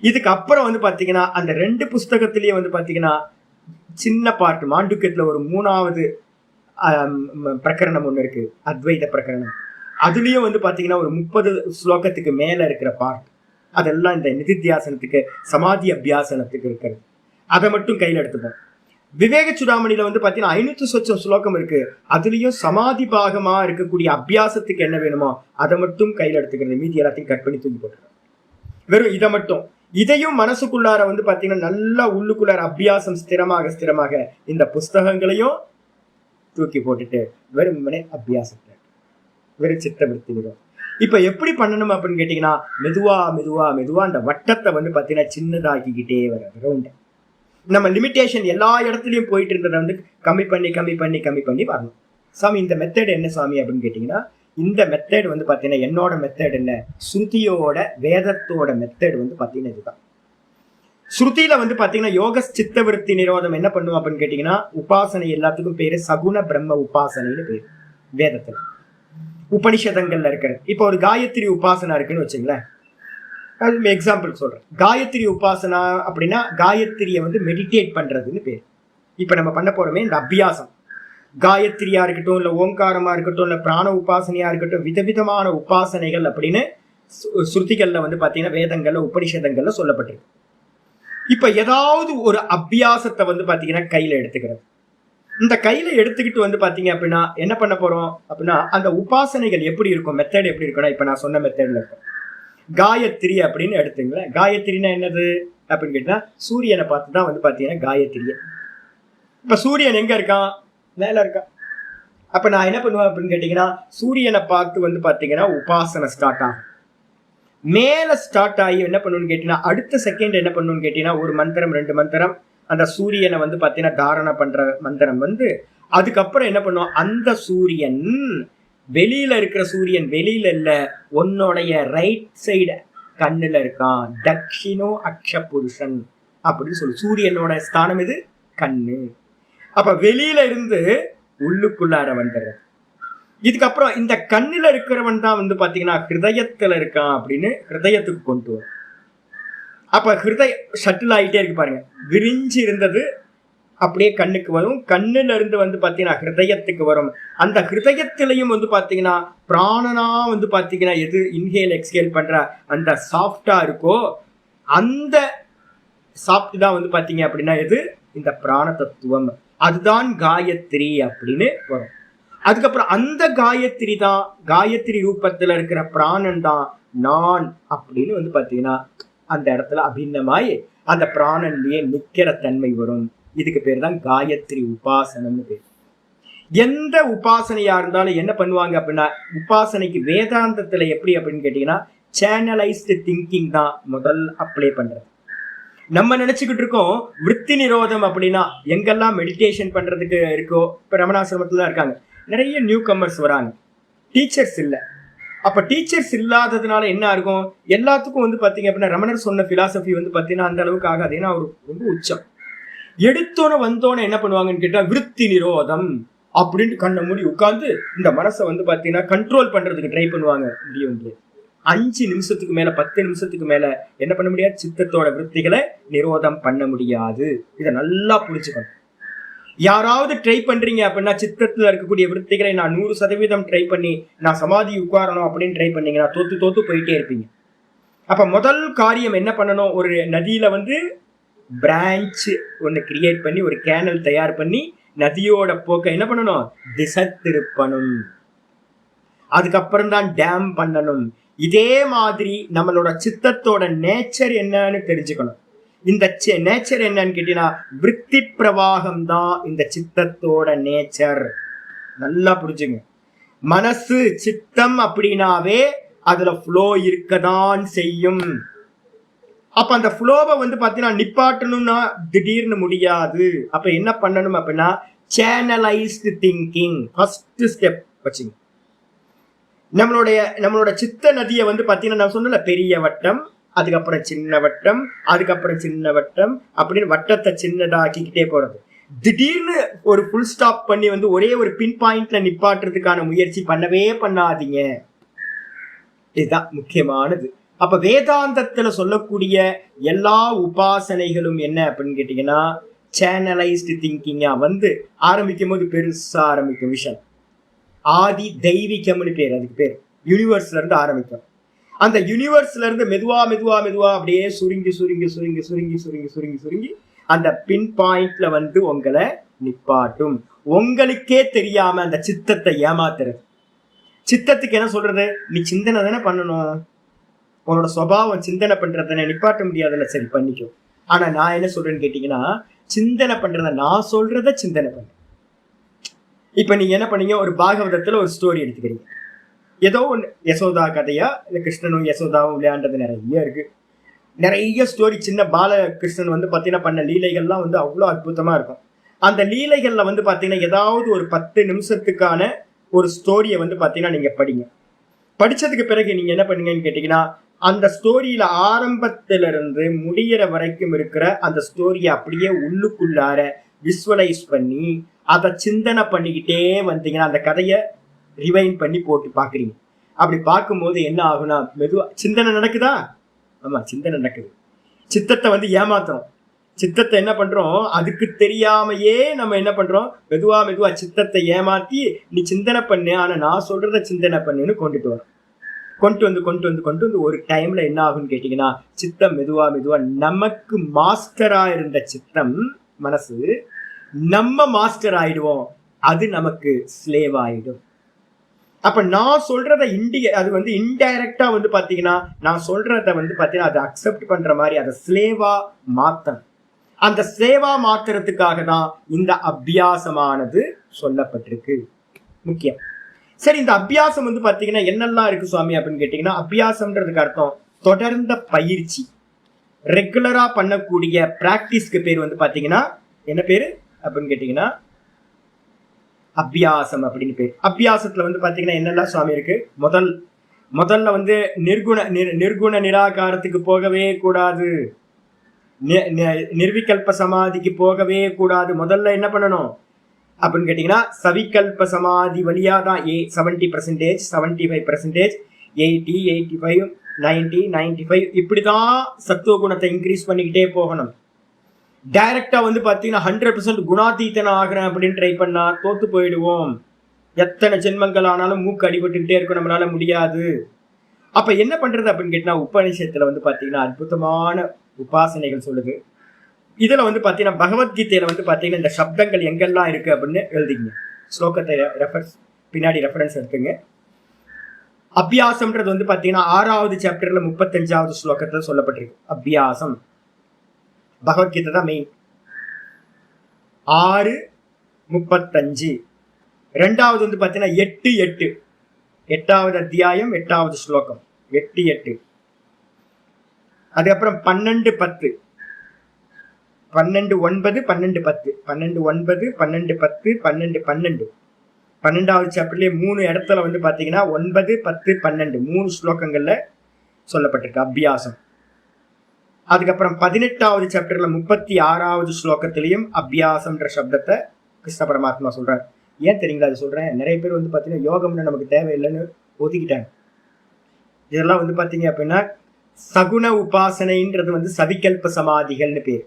இதுக்கு அப்புறம் வந்து பாத்தீங்கன்னா அந்த 2 புஸ்தகத்திலேயே வந்து பாத்தீங்கன்னா சின்ன பார்ட் மாண்டூக்கியத்துல ஒரு 3வது பிரகரணம் ஒண்ணு இருக்கு, அத்வைத பிரகரணம். அதுலயும் வந்து பாத்தீங்கன்னா ஒரு 30 ஸ்லோகத்துக்கு மேல இருக்கிற பார்ட், அதெல்லாம் இந்த நிதித்தியாசனத்துக்கு சமாதி அபியாசனத்துக்கு இருக்கிறது. அதை மட்டும் கையில எடுத்துப்போம். விவேக சுடாமணியில வந்து பாத்தீங்கன்னா 500 சொச்சம் ஸ்லோகம் இருக்கு. அதுலயும் சமாதி பாகமா இருக்கக்கூடிய அபியாசத்துக்கு என்ன வேணுமோ அதை மட்டும் கையில எடுத்துக்கிறது, மீதி எல்லாத்தையும் கட் பண்ணி தூக்கி போட்டுருக்கோம். வெறும் இதை மட்டும், இதையும் மனசுக்குள்ளார வந்து பாத்தீங்கன்னா நல்லா உள்ளுக்குள்ளார அபியாசம் ஸ்திரமாக இந்த புஸ்தகங்களையும் தூக்கி போட்டுட்டு வெறுமனே அபியாசத்தை வெறும் சித்தப்படுத்தி விடும். இப்ப எப்படி பண்ணணும் அப்படின்னு கேட்டீங்கன்னா, மெதுவா அந்த வட்டத்தை வந்து பாத்தீங்கன்னா சின்னதாக்கிக்கிட்டே வர ரவுண்ட். நம்ம லிமிட்டேஷன் எல்லா இடத்துலயும் போயிட்டு இருந்ததை வந்து கம்மி பண்ணி வரணும். சாமி இந்த மெத்தட் என்ன சாமி அப்படின்னு கேட்டீங்கன்னா, இந்த மெத்தட் வந்து பாத்தீங்கன்னா என்னோட மெத்தட் என்ன, ஸ்ருதியோட வேதத்தோட மெத்தட் வந்து பாத்தீங்கன்னா இதுதான். ஸ்ருதியில வந்து பாத்தீங்கன்னா யோக சித்த விருத்தி நிரோதம் என்ன பண்ணுவோம் அப்படின்னு கேட்டீங்கன்னா, உபாசனை எல்லாத்துக்கும் பேரு சகுண பிரம்ம உபாசனைன்னு பேரு வேதத்துல, உபனிஷதங்கள்ல இருக்கிறது. இப்ப ஒரு காயத்ரி உபாசனா இருக்குன்னு வச்சுங்களேன், அது எக்ஸாம்பிள் சொல்றேன். காயத்ரி உபாசனா அப்படின்னா காயத்ரியை வந்து மெடிடேட் பண்றதுன்னு பேர். இப்ப நம்ம பண்ண போறோமே இந்த அபியாசம், காயத்ரியா இருக்கட்டும் இல்ல ஓங்காரமா இருக்கட்டும் இல்ல பிராண உபாசனையா இருக்கட்டும், விதவிதமான உபாசனைகள் அப்படின்னு ஸ்ருதிகள்ல வந்து பாத்தீங்கன்னா வேதங்கள்ல உபனிஷதங்கள்ல சொல்லப்பட்டிருக்கு. இப்ப ஏதாவது ஒரு அபியாசத்தை வந்து பாத்தீங்கன்னா கையில எடுத்துக்கிறது. இந்த கையில எடுத்துக்கிட்டு வந்து பாத்தீங்க அப்படின்னா என்ன பண்ண போறோம் அப்படின்னா, அந்த உபாசனைகள் எப்படி இருக்கும், மெத்தட் எப்படி இருக்கும்னா, இப்ப நான் சொன்ன மெத்தட்ல இருக்கும். காயத்ரி அப்படின்னு எடுத்துங்களேன். காயத்ரினா என்னது அப்படின்னு கேட்டா, சூரியனை பார்த்துதான் வந்து பாத்தீங்கன்னா காயத்ரியே. இப்ப சூரியன் எங்க இருக்கான், மேல இருக்கான். அப்ப நான் என்ன பண்ணுவேன் அப்படின்னு கேட்டீங்கன்னா, சூரியனை பார்த்து வந்து பாத்தீங்கன்னா உபாசனை ஸ்டார்ட் ஆகும். மேல ஸ்டார்ட் ஆகி என்ன பண்ணுன்னு கேட்டீங்கன்னா, அடுத்த செகண்ட் என்ன பண்ணுன்னு கேட்டீங்கன்னா, ஒரு மந்திரம் 2 மந்திரம் அந்த சூரியனை வந்து பாத்தீங்கன்னா தாரணை பண்ற மந்திரம் வந்து, அதுக்கப்புறம் என்ன பண்ணுவோம், அந்த சூரியன் வெளியில இருக்கிற சூரியன் வெளியில இல்ல, உன்னுடைய ரைட் சைடு கண்ணுல இருக்கான். தக்ஷிணோ அக்ஷ புருஷன் அப்படின்னு சொல்லு. சூரியனோட ஸ்தானம் இது கண்ணு. அப்ப வெளியில இருந்து உள்ளுக்குள்ளார வந்துடுற. இதுக்கப்புறம் இந்த கண்ணுல இருக்கிறவன் தான் வந்து பாத்தீங்கன்னா ஹிருதயத்துல இருக்கான் அப்படின்னு ஹிருதயத்துக்கு கொண்டு வரும். அப்ப ஹிருதய ஷட்டில் ஆகிட்டே இருக்கு பாருங்க. விரிஞ்சு இருந்தது அப்படியே கண்ணுக்கு வரும். கண்ணுல இருந்து வந்து பாத்தீங்கன்னா ஹிருதயத்துக்கு வரும். அந்த ஹிருதயத்திலையும் வந்து பாத்தீங்கன்னா பிராணனா வந்து பாத்தீங்கன்னா எது இன்ஹேல் எக்ஸ்ஹேல் பண்ற அந்த சாஃப்டா இருக்கோ அந்த சாஃப்ட் தான் வந்து பாத்தீங்க அப்படின்னா எது இந்த பிராண தத்துவம். அதுதான் காயத்ரி அப்படின்னு வரும். அதுக்கப்புறம் அந்த காயத்ரி தான், காயத்ரி ரூபத்துல இருக்கிற பிராணன் தான் நான் அப்படின்னு வந்து பாத்தீங்கன்னா அந்த இடத்துல அபிநமாய் அந்த பிராணன்லயே நிக்கிற தன்மை வரும். இதுக்கு பேர் தான் காயத்ரி உபாசனம்னு பேர். எந்த உபாசனையா இருந்தாலும் என்ன பண்ணுவாங்க அப்படின்னா, உபாசனைக்கு வேதாந்தத்துல எப்படி அப்படின்னு கேட்டீங்கன்னா சேனலைஸ்டு திங்கிங் தான் முதல் அப்ளை பண்றது. நம்ம நினைச்சுக்கிட்டு இருக்கோம் விருத்தி நிரோதம் அப்படின்னா எங்கெல்லாம் மெடிடேஷன் பண்றதுக்கு இருக்கோ, இப்ப ரமணாசிரமத்துல இருக்காங்க, நிறைய நியூ கமர்ஸ் வராங்க, டீச்சர்ஸ் இல்லை. அப்ப டீச்சர்ஸ் இல்லாததுனால என்ன இருக்கும், எல்லாத்துக்கும் வந்து பாத்தீங்க அப்படின்னா ரமணர் சொன்ன பிலாசபி வந்து பாத்தீங்கன்னா அந்த அளவுக்கு ஆகாது. ஏன்னா அவர் ரொம்ப உச்சம். எடுத்தோன்னு வந்தோன்னு என்ன பண்ணுவாங்கன்னு கேட்டா விருத்தி நிரோதம் அப்படின்ட்டு கண்ணை மூடி உட்கார்ந்து இந்த மனசை வந்து பாத்தீங்கன்னா கண்ட்ரோல் பண்றதுக்கு ட்ரை பண்ணுவாங்க. முடியும் 5 நிமிஷத்துக்கு மேல 10 நிமிஷத்துக்கு மேல என்ன பண்ண முடியாது, சித்தத்தோட விருத்திகளை நிரோதம் பண்ண முடியாது. இதை நல்லா புரிஞ்சுக்கணும். யாராவது ட்ரை பண்றீங்க அப்படின்னா சித்தத்துல இருக்கக்கூடிய விருத்திகளை நான் 100% ட்ரை பண்ணி நான் சமாதி உட்காரணும் அப்படின்னு ட்ரை பண்ணீங்கன்னா தோத்து போயிட்டே இருப்பீங்க. அப்ப முதல் காரியம் என்ன பண்ணணும், ஒரு நதியில வந்து பிரான்ச் ஒன்னு கிரியேட் பண்ணி ஒரு கேனல் தயார் பண்ணி நதியோட போக்க என்ன பண்ணணும், திசை திருப்பணும். அதுக்கப்புறம் தான் டேம் பண்ணணும். இதே மாதிரி நம்மளோட சித்தத்தோட நேச்சர் என்னன்னு தெரிஞ்சுக்கணும். இந்த நேச்சர் என்னன்னு கேட்டீங்கன்னா விருத்தி பிரவாகம் தான் இந்த சித்தத்தோட நேச்சர். நல்லா புரிஞ்சுங்க. மனசு சித்தம் அப்படின்னாவே அதுல ஃப்ளோ இருக்கதான் செய்யும். அப்ப அந்த ஃப்ளோவை வந்து பாத்தீங்கன்னா நிப்பாட்டணும்னா திடீர்னு முடியாது. அப்ப என்ன பண்ணணும் அப்படின்னா சேனலைஸ்டு திங்கிங் ஃபர்ஸ்ட் ஸ்டெப் வச்சுங்க. நம்மளோட சித்த நதியை வந்து பாத்தீங்கன்னா நான் சொன்னல பெரிய வட்டம், அதுக்கப்புறம் சின்ன வட்டம், அதுக்கப்புறம் சின்ன வட்டம் அப்படின்னு வட்டத்தை சின்னதாக்கிக்கிட்டே போறது. திடீர்னு ஒரு ஃபுல் ஸ்டாப் பண்ணி வந்து ஒரே ஒரு பின் பாயிண்ட்ல நிப்பாட்டுறதுக்கான முயற்சி பண்ணவே பண்ணாதீங்க. இதுதான் முக்கியமானது. அப்ப வேதாந்தத்துல சொல்லக்கூடிய எல்லா உபாசனைகளும் என்ன அப்படின்னு கேட்டீங்கன்னா சேனலைஸ்டு திங்கிங்கா வந்து ஆரம்பிக்கும் போது பெருசா ஆரம்பிக்கும் விஷயம். ஆதி தெய்வீகம்னு பேர், அதுக்கு பேர் யூனிவர்ஸ்ல இருந்து ஆரம்பிக்கும். அந்த யூனிவர்ஸ்ல இருந்து மெதுவா மெதுவா மெதுவா அப்படியே சுருங்கி சுருங்கி சுருங்கி சுருங்கி சுருங்கி சுருங்கி சுருங்கி அந்த பின் பாயிண்ட்ல வந்து உங்களை நிப்பாட்டும். உங்களுக்கே தெரியாம அந்த சித்தத்தை ஏமாத்துறது. சித்தத்துக்கு என்ன சொல்றது, நீ சிந்தனை தானே பண்ணணும், உன்னோட சுபாவம் சிந்தனை பண்றதுன்னு நிப்பாட்ட முடியாதுல்ல, சரி பண்ணிக்கோ. ஆனா நான் என்ன சொல்றேன்னு கேட்டீங்கன்னா சிந்தனை பண்றத நான் சொல்றத சிந்தனை பண்ண. இப்ப நீங்க என்ன பண்ணீங்க, ஒரு பாகவதத்துல ஒரு ஸ்டோரி எடுத்துக்கிறீங்க. ஏதோ ஒன்று யசோதா கதையா இல்லை கிருஷ்ணனும் யசோதாவும் விளையாண்டது நிறைய இருக்கு. நிறைய ஸ்டோரி. சின்ன பாலகிருஷ்ணன் வந்து பார்த்தீங்கன்னா பண்ண லீலைகள்லாம் வந்து அவ்வளோ அற்புதமா இருக்கும். அந்த லீலைகள்ல வந்து பார்த்தீங்கன்னா ஏதாவது ஒரு 10 நிமிஷத்துக்கான ஒரு ஸ்டோரியை வந்து பார்த்தீங்கன்னா நீங்க படிங்க. படிச்சதுக்கு பிறகு நீங்க என்ன பண்ணீங்கன்னு கேட்டீங்கன்னா அந்த ஸ்டோரியில ஆரம்பத்திலிருந்து முடிகிற வரைக்கும் இருக்கிற அந்த ஸ்டோரியை அப்படியே உள்ளுக்குள்ளார விஸ்வலைஸ் பண்ணி அதை சிந்தனை பண்ணிக்கிட்டே வந்தீங்கன்னா அந்த கதையை ரிவைன் பண்ணி போட்டு பாக்குறீங்க. அப்படி பார்க்கும்போது என்ன ஆகுனா மெதுவா சிந்தனை நடக்குதா, ஆமா சிந்தனை நடக்குது. சித்தத்தை வந்து ஏமாத்துறோம். சித்தத்தை என்ன பண்றோம், அதுக்கு தெரியாமையே நம்ம என்ன பண்றோம், மெதுவா மெதுவா சித்தத்தை ஏமாத்தி நீ சிந்தனை பண்ணு, ஆனா நான் சொல்றத சிந்தனை பண்ணுன்னு கொண்டுட்டு வரோம். கொண்டு வந்து ஒரு டைம்ல என்ன ஆகும்னு கேட்டீங்கன்னா சித்தம் மெதுவா மெதுவா நமக்கு மாஸ்டரா இருந்த சித்தம் மனசு நம்ம மாஸ்டர் ஆயிடுவோம், அது நமக்கு ஸ்லேவ் ஆயிடும். அப்ப நான் சொல்றத அது வந்து இன்டைரக்டா வந்து பாத்தீங்கன்னா நான் சொல்றத வந்து பாத்தீங்கன்னா அதை அக்செப்ட் பண்ற மாதிரி அதை ஸ்லேவா மாத்தணும். அந்த ஸ்லேவா மாத்துறதுக்காக தான் இந்த அபியாசமானது சொல்லப்பட்டிருக்கு. முக்கியம். சரி, இந்த அபியாசம் வந்து பாத்தீங்கன்னா என்னெல்லாம் இருக்கு சுவாமி அப்படின்னு கேட்டீங்கன்னா, அபியாசம்ன்றதுக்கு அர்த்தம் தொடர்ந்த பயிற்சி, ரெகுலரா பண்ணக்கூடிய பிராக்டிஸ்க்கு பேர் வந்து பாத்தீங்கன்னா என்ன பேரு அப்படின்னு கேட்டீங்கன்னா அபியாசம் அப்படின்னு பேர். அபியாசத்துல வந்து பாத்தீங்கன்னா என்னெல்லாம் சுவாமி இருக்கு? முதல்ல வந்து நிர்குண நிராகாரத்துக்கு போகவே கூடாது, நிர்விகல்ப சமாதிக்கு போகவே கூடாது. முதல்ல என்ன பண்ணணும் அப்படின்னு கேட்டீங்கன்னா சவிகல்ப சமாதி வழியா தான் 70%, 75%, 80, 85, 90, 95 இப்படிதான் சத்துவ குணத்தை இன்க்ரீஸ் பண்ணிக்கிட்டே போகணும். டைரக்டா வந்து பாத்தீங்கன்னா 100% குணாதீத்தன ஆகிறேன் அப்படின்னு ட்ரை பண்ணா தோத்து போயிடுவோம். எத்தனை ஜென்மங்கள் ஆனாலும் மூக்கு அடிபட்டுக்கிட்டே இருக்கும், நம்மளால முடியாது. அப்ப என்ன பண்றது அப்படின்னு கேட்டா உபநிஷத்துல வந்து பாத்தீங்கன்னா அற்புதமான உபாசனைகள் சொல்லுது. இதுல வந்து பாத்தீங்கன்னா பகவத்கீதையில வந்து பாத்தீங்கன்னா இந்த சப்தங்கள் எங்கெல்லாம் இருக்கு அப்படின்னு எழுதிங்க. ஸ்லோகத்தை பின்னாடி ரெஃபரன்ஸ் எடுத்துங்க. அபியாசம்ன்றது வந்து பாத்தீங்கன்னா 6வது சாப்டர்ல 35வது ஸ்லோகத்துல சொல்லப்பட்டிருக்கு. அபியாசம் பகவத்கீதை தான் மெயின். 6:35. 2வது வந்து பாத்தீங்கன்னா 8:8, 8வது அத்தியாயம் 8வது ஸ்லோகம் 8:8. அதுக்கப்புறம் 12:10, 12:9, 12:10, 12:9, 12:10, 12:12. 12வது சாப்டர்லயே 3 இடத்துல வந்து பாத்தீங்கன்னா 9, 10, 12 3 ஸ்லோகங்கள்ல சொல்லப்பட்டிருக்கு அபியாசம். அதுக்கப்புறம் 18வது சாப்டர்ல 36வது ஸ்லோகத்திலையும் அபியாசம்ன்ற சப்தத்தை கிருஷ்ண பரமாத்மா சொல்றாரு. ஏன் தெரியுங்களா அது சொல்றேன்? நிறைய பேர் வந்து பாத்தீங்கன்னா யோகம்னு நமக்கு தேவையில்லைன்னு ஒதுக்கிட்டாங்க. இதெல்லாம் வந்து பாத்தீங்க அப்படின்னா சகுன உபாசனைன்றது வந்து சவிகல்ப சமாதிகள்னு பேர்.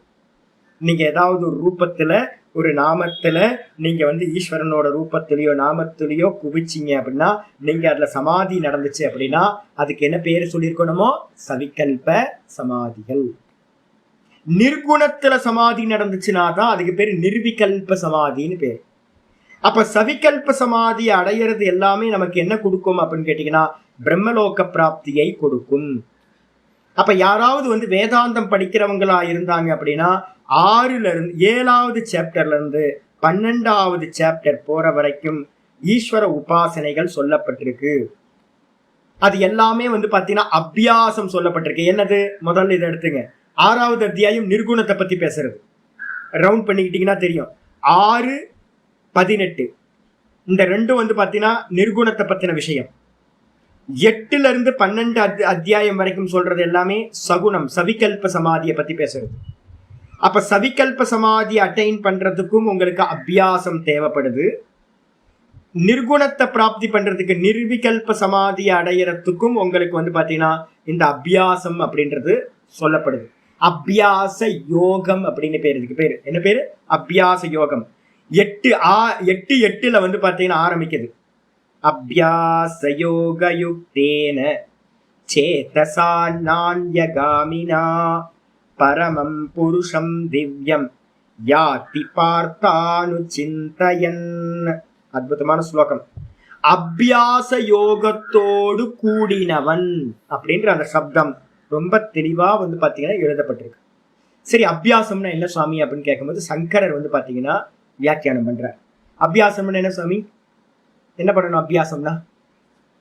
நீங்க ஏதாவது ஒரு ரூபத்துல, ஒரு நாமத்துல நீங்க வந்து ஈஸ்வரனோட ரூபத்திலேயோ நாமத்திலேயோ குவிச்சிங்க அப்படின்னா, நீங்க அதுல சமாதி நடந்துச்சு அப்படின்னா அதுக்கு என்ன பேரு சொல்லியிருக்கணுமோ? சவிகல்ப சமாதிகள். நிர்குணத்துல சமாதி நடந்துச்சுன்னா தான் அதுக்கு பேரு நிர்விகல்ப சமாதின்னு பேரு. அப்ப சவிகல்ப சமாதி அடையிறது எல்லாமே நமக்கு என்ன கொடுக்கும் அப்படின்னு கேட்டீங்கன்னா பிரம்மலோக பிராப்தியை கொடுக்கும். அப்ப யாராவது வந்து வேதாந்தம் படிக்கிறவங்களா இருந்தாங்க அப்படின்னா 7வது சாப்டர்ல இருந்து 12வது சாப்டர் போற வரைக்கும் ஈஸ்வர உபாசனைகள் சொல்லப்பட்டிருக்கு. அது எல்லாமே வந்து பாத்தீங்கன்னா அபியாசம் சொல்லப்பட்டிருக்கு. என்னது? முதல்ல இதை எடுத்துங்க. 6வது அத்தியாயம் நிர்குணத்தை பத்தி பேசுறது. ரவுண்ட் பண்ணிக்கிட்டீங்கன்னா தெரியும். 6:18 இந்த ரெண்டும் வந்து பாத்தீங்கன்னா நிர்குணத்தை பத்தின விஷயம். 8ல இருந்து 12 அத்தியாயம் வரைக்கும் சொல்றது எல்லாமே சகுனம், சவிகல்ப சமாதியை பத்தி பேசுறது. அப்ப சவிகல்ப சமாதி அட்டைன் பண்றதுக்கும் உங்களுக்கு அபியாசம் தேவைப்படுது. நிர்குணத்தை பிராப்தி பண்றதுக்கு நிர்விகல்ப சமாதி அடையறதுக்கும் உங்களுக்கு வந்து பாத்தீங்கன்னா இந்த அபியாசம் அப்படின்றது சொல்லப்படுது. அபியாச யோகம் அப்படின்னு பேரு. இதுக்கு பேரு என்ன பேரு? அபியாச யோகம். 8:8 வந்து பாத்தீங்கன்னா ஆரம்பிக்குது. அபியாச யோக யுக்தேன சேதசா நான்யகாமினா பரமம் புருஷம் திவ்யம் யாதி பார்த்தானு சிந்தயன். அற்புதமான ஸ்லோகம். அபியாச யோகத்தோடு கூடினவன் அப்படின்ற அந்த சப்தம் ரொம்ப தெளிவா வந்து பாத்தீங்கன்னா எழுதப்பட்டிருக்கு. சரி, அபியாசம்னா என்ன சுவாமி அப்படின்னு கேட்கும்போது சங்கரர் வந்து பாத்தீங்கன்னா வியாக்கியானம் பண்றார். அபியாசம்னா என்ன சுவாமி, என்ன பண்ணணும் அபியாசம்னா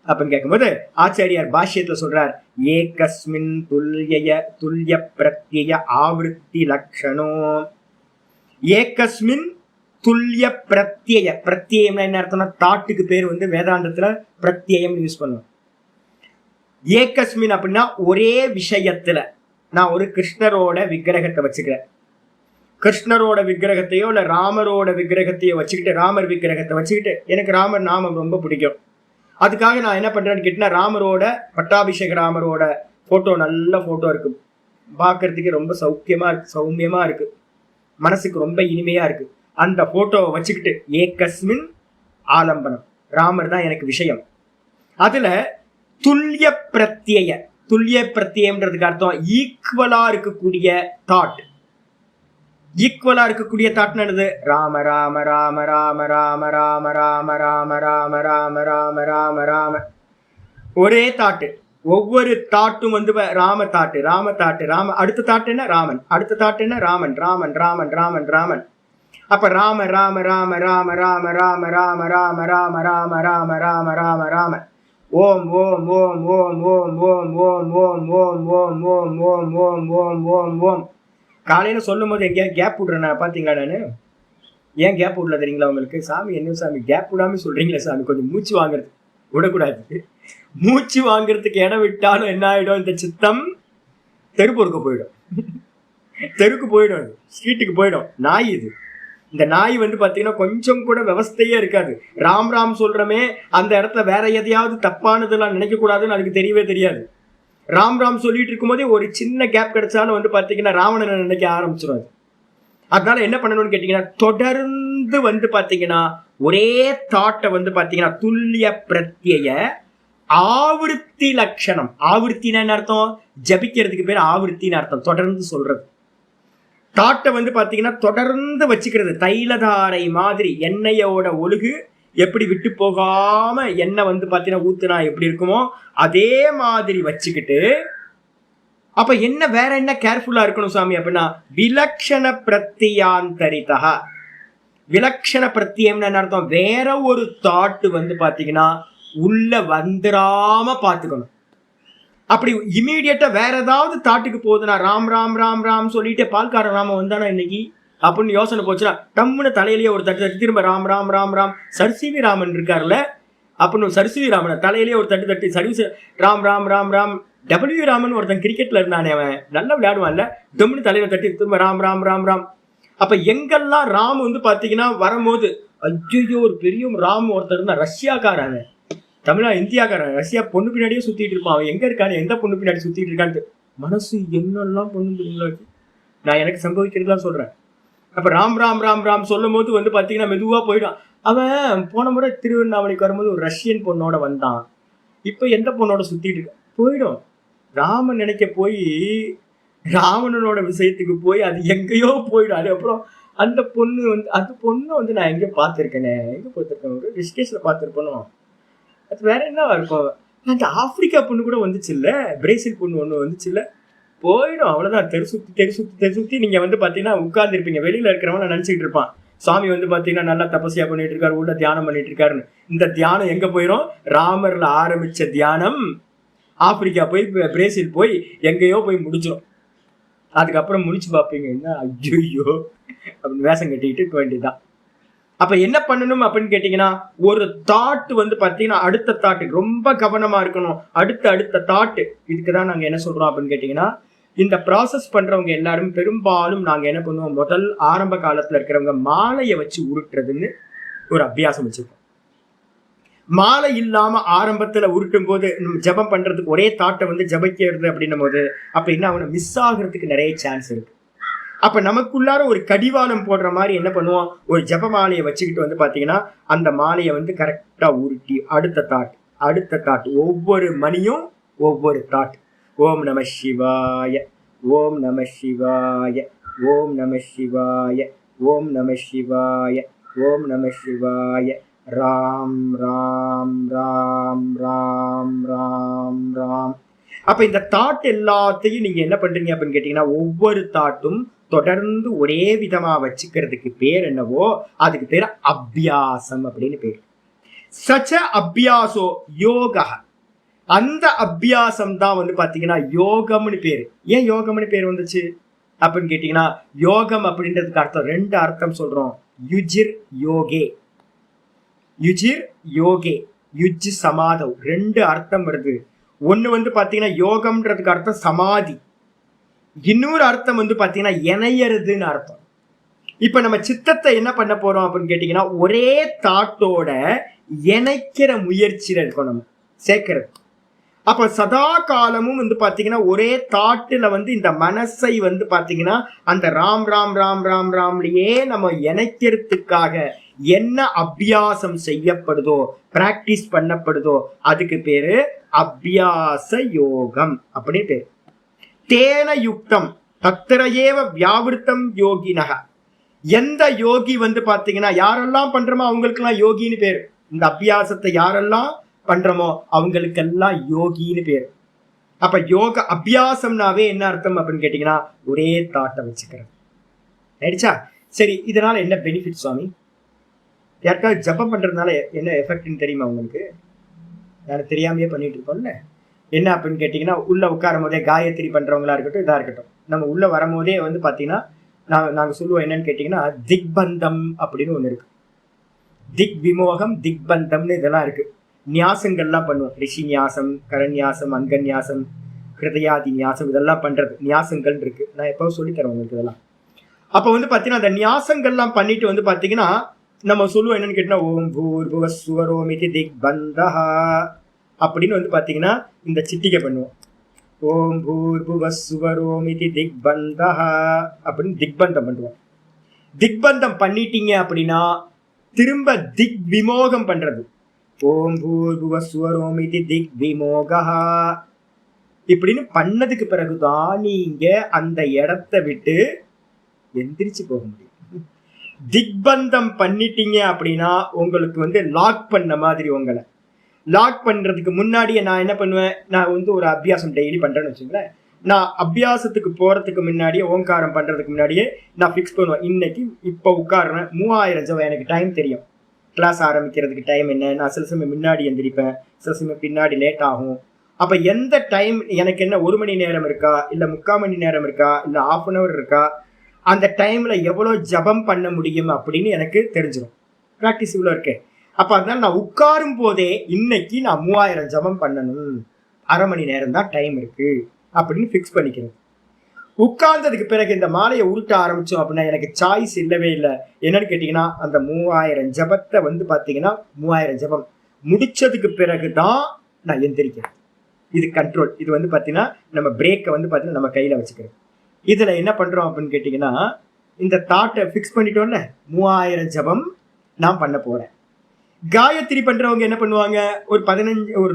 அப்படின்னு கேட்கும்போது ஆச்சாரியார் பாஷ்யத்துல சொல்றார், ஏகஸ்மின் துல்லிய பிரத்யய ஆவருத்தி லட்சணோ. ஏகஸ்மின் துல்லிய பிரத்யயம்னா என்ன அர்த்தம்னா தாட்டுக்கு பேர் வந்து வேதாந்தத்துல பிரத்யயம் யூஸ் பண்ணுவோம். ஏகஸ்மின் அப்படின்னா ஒரே விஷயத்துல நான் ஒரு கிருஷ்ணரோட விக்கிரகத்தை வச்சுக்கிறேன். கிருஷ்ணரோட விக்கிரகத்தையோ இல்ல ராமரோட விக்கிரகத்தையோ வச்சுக்கிட்டு, ராமர் விக்கிரகத்தை வச்சுக்கிட்டு, எனக்கு ராமர் நாமம் ரொம்ப பிடிக்கும், அதுக்காக நான் என்ன பண்றேன்னு கேட்டீங்கன்னா ராமரோட பட்டாபிஷேக ராமரோட போட்டோ, நல்ல போட்டோ இருக்கு, பார்க்கறதுக்கு ரொம்ப சௌமியமா இருக்கு, மனசுக்கு ரொம்ப இனிமையா இருக்கு, அந்த போட்டோவை வச்சுக்கிட்டு ஏகஸ்மின் ஆலம்பனம், ராமர் தான் எனக்கு விஷயம். அதுல துல்லிய பிரத்யம்ன்றதுக்கு அர்த்தம் ஈக்குவலா இருக்கக்கூடிய தாட். ஈக்குவலா இருக்கக்கூடிய தாட் என்னது? ராம ராம ராம ராம ராம ராம ராம ராம ராம ராம ராம ராம ராம. ஒரே தாட்டு. ஒவ்வொரு தாட்டும் வந்து ராம தாட்டு, ராம தாட்டு, ராம. அடுத்த தாட்டு என்ன? ராமன். அடுத்த தாட்டு என்ன? ராமன் ராமன் ராமன் ராமன் ராமன். அப்ப ராம ராம ராம ராம ராம ராம ராம ராம ராம ராம ராம ராம ராம ராம ஓம் ஓம் ஓம் ஓம் ஓம் ஓம் ஓம் ஓம் ஓம் ஓம் ஓம் ஓம் ஓம் ஓம் ஓம் ஓம். காலையில சொல்லும் போது எங்கேயா கேப் விடுறேன் நான், பாத்தீங்களா? நானு ஏன் கேப் விடல தெரியுங்களா உங்களுக்கு? சாமி என்ன சாமி கேப் விடாம சொல்றீங்களா சாமி? கொஞ்சம் மூச்சு வாங்குறது விடக்கூடாது. மூச்சு வாங்குறதுக்கு இடம் விட்டாலும் என்ன ஆயிடும்? இந்த சித்தம் தெருப்பொறுக்க போயிடும், தெருக்கு போயிடும், ஸ்ட்ரீட்டுக்கு போயிடும். நாய் இது. இந்த நாய் வந்து பாத்தீங்கன்னா கொஞ்சம் கூட விவஸ்தையே இருக்காது. ராம் ராம் சொல்றமே அந்த இடத்துல வேற எதையாவது தப்பானதெல்லாம் நினைக்க கூடாதுன்னு அதுக்கு தெரியவே தெரியாது. ராம் ராம் சொல்லிட்டு இருக்கும் போதே ஒரு சின்ன கேப் கிடைச்சாலும் வந்து பாத்தீங்கன்னா ராவணனை நினைக்க ஆரம்பிச்சிடும். அதனால என்ன பண்ணணும்னு கேட்டீங்கன்னா, தொடர்ந்து வந்து பாத்தீங்கன்னா ஒரே தாட்டை வந்து பாத்தீங்கன்னா துல்லிய பிரத்யய ஆவர்த்தி லட்சணம். ஆவர்த்தின்னு அர்த்தம், ஜபிக்கிறதுக்கு பேர் ஆவர்த்தின்னு அர்த்தம். தொடர்ந்து சொல்றது தாட்டை வந்து பாத்தீங்கன்னா தொடர்ந்து வச்சுக்கிறது. தைலதாரை மாதிரி எண்ணெயோட ஒழுகு எப்படி விட்டு போகாம எண்ணெய் வந்து பாத்தீங்கன்னா ஊத்துனா எப்படி இருக்குமோ அதே மாதிரி வச்சுக்கிட்டு, அப்ப என்ன வேற என்ன கேர்ஃபுல்லா இருக்கணும் சாமி அப்படின்னா, விலக்ஷண பிரத்தியாந்தரிதா. விலக்ஷண பிரத்தியம்னு அர்த்தம், வேற ஒரு தாட்டு வந்து பாத்தீங்கன்னா உள்ள வந்துடாம பாத்துக்கணும். அப்படி இமீடியட்டா வேற ஏதாவது தாட்டுக்கு போகுதுன்னா, ராம் ராம் ராம் ராம் சொல்லிட்டு பால்கார ராம வந்தானா இன்னைக்கு அப்படின்னு யோசனை போச்சுன்னா டம்முன்னு தலையிலேயே ஒரு தட்டு தட்டி திரும்ப ராம் ராம் ராம் ராம். சர்சிவி ராமன் இருக்காருல்ல அப்படின்னு சர்சிவி ராமனை தலையிலேயே ஒரு தட்டு தட்டி சர்வீஸ் ராம் ராம் ராம் ராம். டபிள்யூ ராமன் ஒருத்தன் கிரிக்கெட்ல இருந்தானே, அவன் நல்லா விளையாடுவான்ல, டம்முன்னு தலையில தட்டி திரும்ப ராம் ராம் ராம் ராம். அப்ப எங்கெல்லாம் ராம் வந்து பாத்தீங்கன்னா வரும்போது, ஐயோ ஒரு பெரிய ராம் ஒருத்தர் இருந்தா, ரஷ்யாக்காரன், தமிழா இந்தியாக்காரன், ரஷ்யா பொண்ணு பின்னாடியே சுத்திட்டு இருப்பான். அவன் எங்க இருக்கானு, எந்த பொண்ணு பின்னாடி சுத்திட்டு இருக்கான்னு மனசு என்னெல்லாம் பொண்ணு தெரியுங்களா? நான் எனக்கு சம்பவிக்கிறதுலாம் சொல்றேன். அப்ப ராம் ராம் ராம் ராம் சொல்லும் போது வந்து பாத்தீங்கன்னா மெதுவா போயிடும். அவன் போன முறை திருவண்ணாமலைக்கு வரும்போது ஒரு ரஷ்யன் பொண்ணோட வந்தான், இப்ப எந்த பொண்ணோட சுத்திட்டு இருக்க போயிடும். ராமன் நினைக்க போய் ராவணனோட விஷயத்துக்கு போய் அது எங்கேயோ போயிடும். அதுக்கப்புறம் அந்த பொண்ணு வந்து வந்து நான் எங்கேயோ பார்த்துருக்கேனே, எங்க பார்த்துருக்கேன், ஒரு ரிஷிகேஷ்ல பார்த்துருப்போனோ, அது வேற என்ன இருக்கும். அந்த ஆப்பிரிக்கா பொண்ணு கூட வந்துச்சு இல்ல, பிரேசில் பொண்ணு ஒண்ணு வந்துச்சு இல்ல, போயிடும். அவ்வளவுதான். தெரு சுத்தி நீங்க வந்து பாத்தீங்கன்னா உட்கார்ந்து இருப்பீங்க. வெளியில இருக்கிறவன் நான் நினைச்சிட்டு இருப்பான், சுவாமி வந்து பாத்தீங்கன்னா நல்லா தபஸ்யா பண்ணிட்டு இருக்காரு, உள்ள தியானம் பண்ணிட்டு இருக்காருன்னு. இந்த தியானம் எங்க போயிடும்? ராமர்ல ஆரம்பிச்ச தியானம் ஆப்பிரிக்கா போய் பிரேசில் போய் எங்கேயோ போய் முடிச்சிடும். அதுக்கப்புறம் முடிச்சு பார்ப்பீங்க, என்ன ஐயோ அப்படின்னு வேஷம் கட்டிக்கிட்டு இருக்க வேண்டியதுதான். அப்ப என்ன பண்ணணும் அப்படின்னு கேட்டீங்கன்னா, ஒரு தாட் வந்து பாத்தீங்கன்னா அடுத்த தாட்டு ரொம்ப கவனமா இருக்கணும். அடுத்த தாட்டு. இதுக்குதான் நாங்க என்ன சொல்றோம் அப்படின்னு கேட்டீங்கன்னா, இந்த ப்ராசஸ் பண்றவங்க எல்லாரும் பெரும்பாலும் நாங்க என்ன பண்ணுவோம், முதல் ஆரம்ப காலத்துல இருக்கிறவங்க மாலையை வச்சு உருட்டுறதுன்னு ஒரு அபியாசம் வச்சிருக்கோம். மாலை இல்லாம ஆரம்பத்துல உருட்டும் போது ஜபம் பண்றதுக்கு ஒரே தாட்டை வந்து ஜபிக்கிறது அப்படின்னும் போது அப்ப என்ன அவனை மிஸ் ஆகிறதுக்கு நிறைய சான்ஸ் இருக்கு. அப்ப நமக்குள்ளார ஒரு கடிவாளம் போடுற மாதிரி என்ன பண்ணுவோம், ஒரு ஜப மாலையை வச்சுக்கிட்டு வந்து பாத்தீங்கன்னா அந்த மாலையை வந்து கரெக்டா உருட்டி அடுத்த தாட் ஒவ்வொரு மணியும் ஒவ்வொரு தாட். ஓம் நம சிவாய, ஓம் நம சிவாய, ஓம் நம சிவாய, ஓம் நம சிவாய, ஓம் நம சிவாய, ராம் ராம் ராம் ராம் ராம் ராம். அப்ப இந்த தாட் எல்லாத்தையும் நீங்க என்ன பண்றீங்க அப்படின்னு கேட்டீங்கன்னா, ஒவ்வொரு தாட்டும் தொடர்ந்து ஒரே விதமா வச்சுக்கிறதுக்கு பேர் என்னவோ அதுக்கு பேர் அபியாசம் அப்படின்னு பேர். சச்ச அபியாசோ யோக. அந்த அபியாசம் தான் வந்து பாத்தீங்கன்னா யோகம்னு பேரு. ஏன் யோகம்னு பேர் வந்துச்சு அப்படின்னு கேட்டீங்கன்னா, யோகம் அப்படின்றதுக்கு அர்த்தம் ரெண்டு அர்த்தம் சொல்றோம். யுஜிர் யோகே, யுஜிர் யோகே, யுஜ் சமாதவ், ரெண்டு அர்த்தம் வருது. ஒண்ணு வந்து பாத்தீங்கன்னா யோகம்ன்றதுக்கு அர்த்தம் சமாதி, இன்னொரு அர்த்தம் வந்து பாத்தீங்கன்னா இணையறதுன்னு அர்த்தம். இப்ப நம்ம சித்தத்தை என்ன பண்ண போறோம் அப்படின்னு கேட்டீங்கன்னா, ஒரே தாட்டோட இணைக்கிற முயற்சியில இருக்கணும், நம்ம சேர்க்கிறது. அப்ப சதா காலமும் வந்து பாத்தீங்கன்னா ஒரே தாட்டுல வந்து இந்த மனசை வந்து பாத்தீங்கன்னா அந்த ராம் ராம் ராம் ராம் ராம்லயே நம்ம இணைக்கிறதுக்காக என்ன அபியாசம் செய்யப்படுதோ, பிராக்டிஸ் பண்ணப்படுதோ அதுக்கு பேரு அபியாச யோகம் அப்படின்னு பேரு. தேன யுக்தம் தத்திரையேவ வியாவிருத்தம் யோகினக. எந்த யோகி வந்து பாத்தீங்கன்னா யாரெல்லாம் பண்றோமோ அவங்களுக்கெல்லாம் யோகின்னு பேரு. இந்த அபியாசத்தை யாரெல்லாம் பண்றோமோ அவங்களுக்கெல்லாம் யோகின்னு பேரு. அப்ப யோக அபியாசம்னாவே என்ன அர்த்தம் அப்படின்னு கேட்டீங்கன்னா, ஒரே தாட்டை வச்சுக்கிறது. ஆயிடுச்சா? சரி, இதனால என்ன பெனிஃபிட் சுவாமி? யாருக்காவது ஜபம் பண்றதுனால என்ன எஃபெக்ட்னு தெரியுமா உங்களுக்கு? எனக்கு தெரியாமையே பண்ணிட்டு இருக்கோம்ல. என்ன அப்படின்னு கேட்டீங்கன்னா, உள்ள உட்காரும் போதே காயத்ரி பண்றவங்களா இருக்கட்டும், இதா இருக்கட்டும், நம்ம உள்ள வரும்போதே வந்து பாத்தீங்கன்னா நாங்க சொல்லுவோம் என்னன்னு கேட்டீங்கன்னா, திக்பந்தம் அப்படின்னு ஒண்ணு இருக்கு. திக் விமோகம், திக்பந்தம்னு இதெல்லாம் இருக்கு. நியாசங்கள்லாம் பண்ணுவோம். ரிஷி நியாசம், கரநியாசம், அங்கநியாசம், ஹிருதயாதி நியாசம், இதெல்லாம் பண்றது நியாசங்கள் இருக்கு. நான் எப்பவும் சொல்லித்தரேன் உங்களுக்கு இதெல்லாம். அப்ப வந்து பாத்தீங்கன்னா அந்த நியாசங்கள்லாம் பண்ணிட்டு வந்து பாத்தீங்கன்னா நம்ம சொல்லுவோம் என்னன்னு கேட்டீங்கன்னா, ஓம் பூர்புவ சுவரோமிதி திக்பந்தா அப்படின்னு வந்து பாத்தீங்கன்னா இந்த சிட்டிகை பண்ணுவோம். ஓம் பூர்புவ சுவரோமிதி திக்பந்தா அப்படின்னு திக்பந்தம் பண்ணுவோம். திக்பந்தம் பண்ணிட்டீங்க அப்படின்னா திரும்ப திக் விமோகம் பண்றது. ஓம் பூர்புவ சுவரோமிதி திக் விமோகா இப்படின்னு பண்ணதுக்கு பிறகுதான் நீங்க அந்த இடத்தை விட்டு எந்திரிச்சு போக முடியும். திக்பந்தம் பண்ணிட்டீங்க அப்படின்னா உங்களுக்கு வந்து லாக் பண்ண மாதிரி. உங்களை லாக் பண்றதுக்கு முன்னாடியே நான் என்ன பண்ணுவேன், நான் வந்து ஒரு அபியாசம் டெய்லி பண்றேன்னு வச்சுங்களேன். நான் அபியாசத்துக்கு போறதுக்கு முன்னாடியே, ஓங்காரம் பண்றதுக்கு முன்னாடியே நான் ஃபிக்ஸ் பண்ணுவேன். இன்னைக்கு இப்போ உட்காருவேன் 3000 ஜபம். எனக்கு டைம் தெரியும், கிளாஸ் ஆரம்பிக்கிறதுக்கு டைம் என்ன. நான் சில சமயம் முன்னாடி எந்திரிப்பேன், சில சமயம் பின்னாடி லேட் ஆகும். அப்ப எந்த டைம் எனக்கு என்ன 1 மணி நேரம் இருக்கா, இல்ல 3/4 மணி நேரம் இருக்கா, இல்ல 1/2 hour இருக்கா, அந்த டைம்ல எவ்வளவு ஜபம் பண்ண முடியும் அப்படின்னு எனக்கு தெரிஞ்சிடும். ப்ராக்டிஸ் இவ்வளோ இருக்கு. அப்ப அதனால நான் உட்காரும் போதே இன்னைக்கு நான் 3000 ஜபம் பண்ணணும், 1/2 மணி நேரம் தான் டைம் இருக்கு அப்படின்னு ஃபிக்ஸ் பண்ணிக்கிறேன். உட்கார்ந்ததுக்கு பிறகு இந்த மாலையை உருட்ட ஆரம்பிச்சோம் அப்படின்னா எனக்கு சாய்ஸ் இல்லவே இல்லை. என்னன்னு கேட்டீங்கன்னா, அந்த 3000 ஜபத்தை வந்து பாத்தீங்கன்னா 3000 ஜபம் முடிச்சதுக்கு பிறகுதான் நான் எந்திரிக்கிறேன். இது கண்ட்ரோல். இது வந்து பாத்தீங்கன்னா நம்ம பிரேக்கை வந்து பாத்தீங்கன்னா நம்ம கையில வச்சுக்கிறோம். இதுல என்ன பண்றோம் அப்படின்னு கேட்டீங்கன்னா, இந்த தாட்டை ஃபிக்ஸ் பண்ணிட்டோம்ல, 3000 ஜபம் நான் பண்ண போறேன். காயத்ரி பண்றவங்க என்ன பண்ணுவாங்க, ஒரு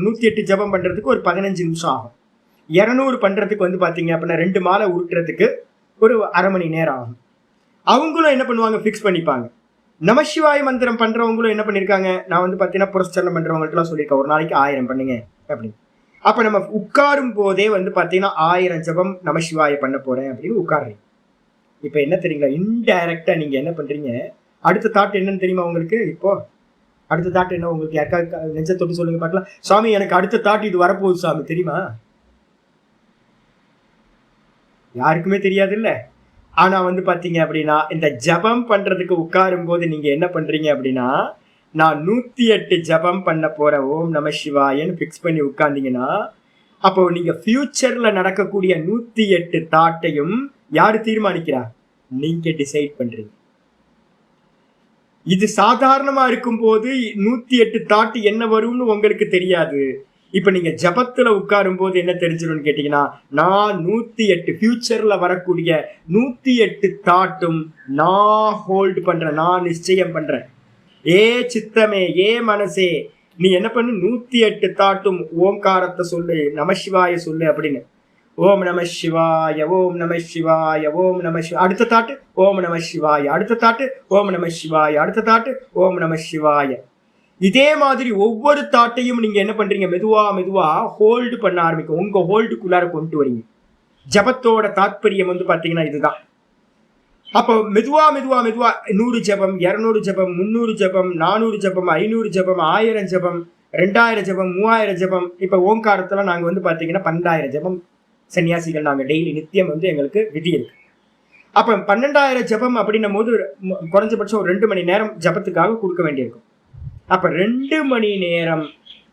108 ஜபம் பண்றதுக்கு ஒரு 15 நிமிஷம் ஆகும். 200 பண்றதுக்கு வந்து பாத்தீங்க அப்படின்னா 2 மாலை உருட்டுறதுக்கு ஒரு 1/2 மணி நேரம் ஆகும். அவங்களும் என்ன பண்ணுவாங்க, ஃபிக்ஸ் பண்ணிப்பாங்க. நமசிவாய மந்திரம் பண்றவங்களும் என்ன பண்ணிருக்காங்க, நான் வந்து பாத்தீங்கன்னா புரஸ்சரணம் பண்றவங்களுக்குலாம் சொல்லியிருக்கேன், ஒரு நாளைக்கு 1000 பண்ணுங்க அப்படின்னு. அப்ப நம்ம உட்காரும் போதே வந்து பாத்தீங்கன்னா 1000 ஜபம் நமசிவாய பண்ண போறேன் அப்படின்னு உட்காருறீங்க. இப்ப என்ன தெரியுங்களா, இன்டைரக்டா நீங்க என்ன பண்றீங்க, அடுத்த தாட் என்னன்னு தெரியுமா உங்களுக்கு? இப்போ அடுத்த தாட் என்ன உங்களுக்கு யாருக்காவது நெஞ்ச தொட்டு சொல்லுங்க பார்க்கலாம். சுவாமி எனக்கு அடுத்த தாட் இது வரப்போகுது சாமி, தெரியுமா? யாருக்குமே தெரியாது இல்ல. ஆனா வந்து பாத்தீங்க அப்படின்னா இந்த ஜபம் பண்றதுக்கு உட்காரும் போது நீங்க என்ன பண்றீங்க அப்படின்னா, நான் 108 ஜபம் பண்ண போறேன் ஓம் நம சிவாயன்னு பிக்ஸ் பண்ணி உட்கார்ந்தீங்கன்னா, அப்போ நீங்க ஃபியூச்சர்ல நடக்கக்கூடிய 108 தாட்டையும் யாரு தீர்மானிக்கிறா? நீங்க டிசைட் பண்றீங்க. இது சாதாரணமா இருக்கும் போது 108 தாட்டு என்ன வரும்னு உங்களுக்கு தெரியாது. இப்ப நீங்க ஜபத்துல உட்காரும் போது என்ன தெரிஞ்சிடும் கேட்டீங்கன்னா, நான் 108 ஃபியூச்சர்ல வரக்கூடிய 108 தாட்டும் நான் ஹோல்டு பண்றேன், நான் நிச்சயம் பண்றேன். ஏ சித்தமே, ஏ மனசே, நீ என்ன பண்ணு, 108 தாட்டும் ஓங்காரத்தை சொல்லு, நமசிவாய சொல்லு அப்படின்னு. ஓம் நம சிவாய, ஓம் நம சிவாய, ஓம் நம சிவாய. அடுத்த தாட்டு ஓம் நம சிவாய, அடுத்த தாட்டு ஓம் நம சிவாய, அடுத்த தாட்டு ஓம் நம சிவாய. இதே மாதிரி ஒவ்வொரு தாட்டையும் நீங்க என்ன பண்றீங்க, மெதுவா மெதுவா ஹோல்டு பண்ண ஆரம்பிக்கும். உங்க ஹோல்டுக்குள்ளார கொண்டு வரீங்க. ஜபத்தோட தாற்பயம் வந்து பாத்தீங்கன்னா இதுதான். அப்போ மெதுவா மெதுவா மெதுவா 100 ஜபம், 200 ஜபம், 300 ஜபம், 400 ஜபம், 500 ஜபம், 1000 ஜபம், 2000 ஜபம், 3000 ஜபம். இப்ப ஓங்காரத்துல நாங்க வந்து பாத்தீங்கன்னா 12000 ஜபம் சன்னியாசிகள் நாங்க டெய்லி நித்தியம் வந்து எங்களுக்கு விதி இருக்கு. அப்ப 12000 ஜபம் அப்படின்னும் போது குறைஞ்சபட்சம் ஒரு 2 மணி நேரம் ஜபத்துக்காக கொடுக்க வேண்டியிருக்கும். அப்ப 2 மணி நேரம்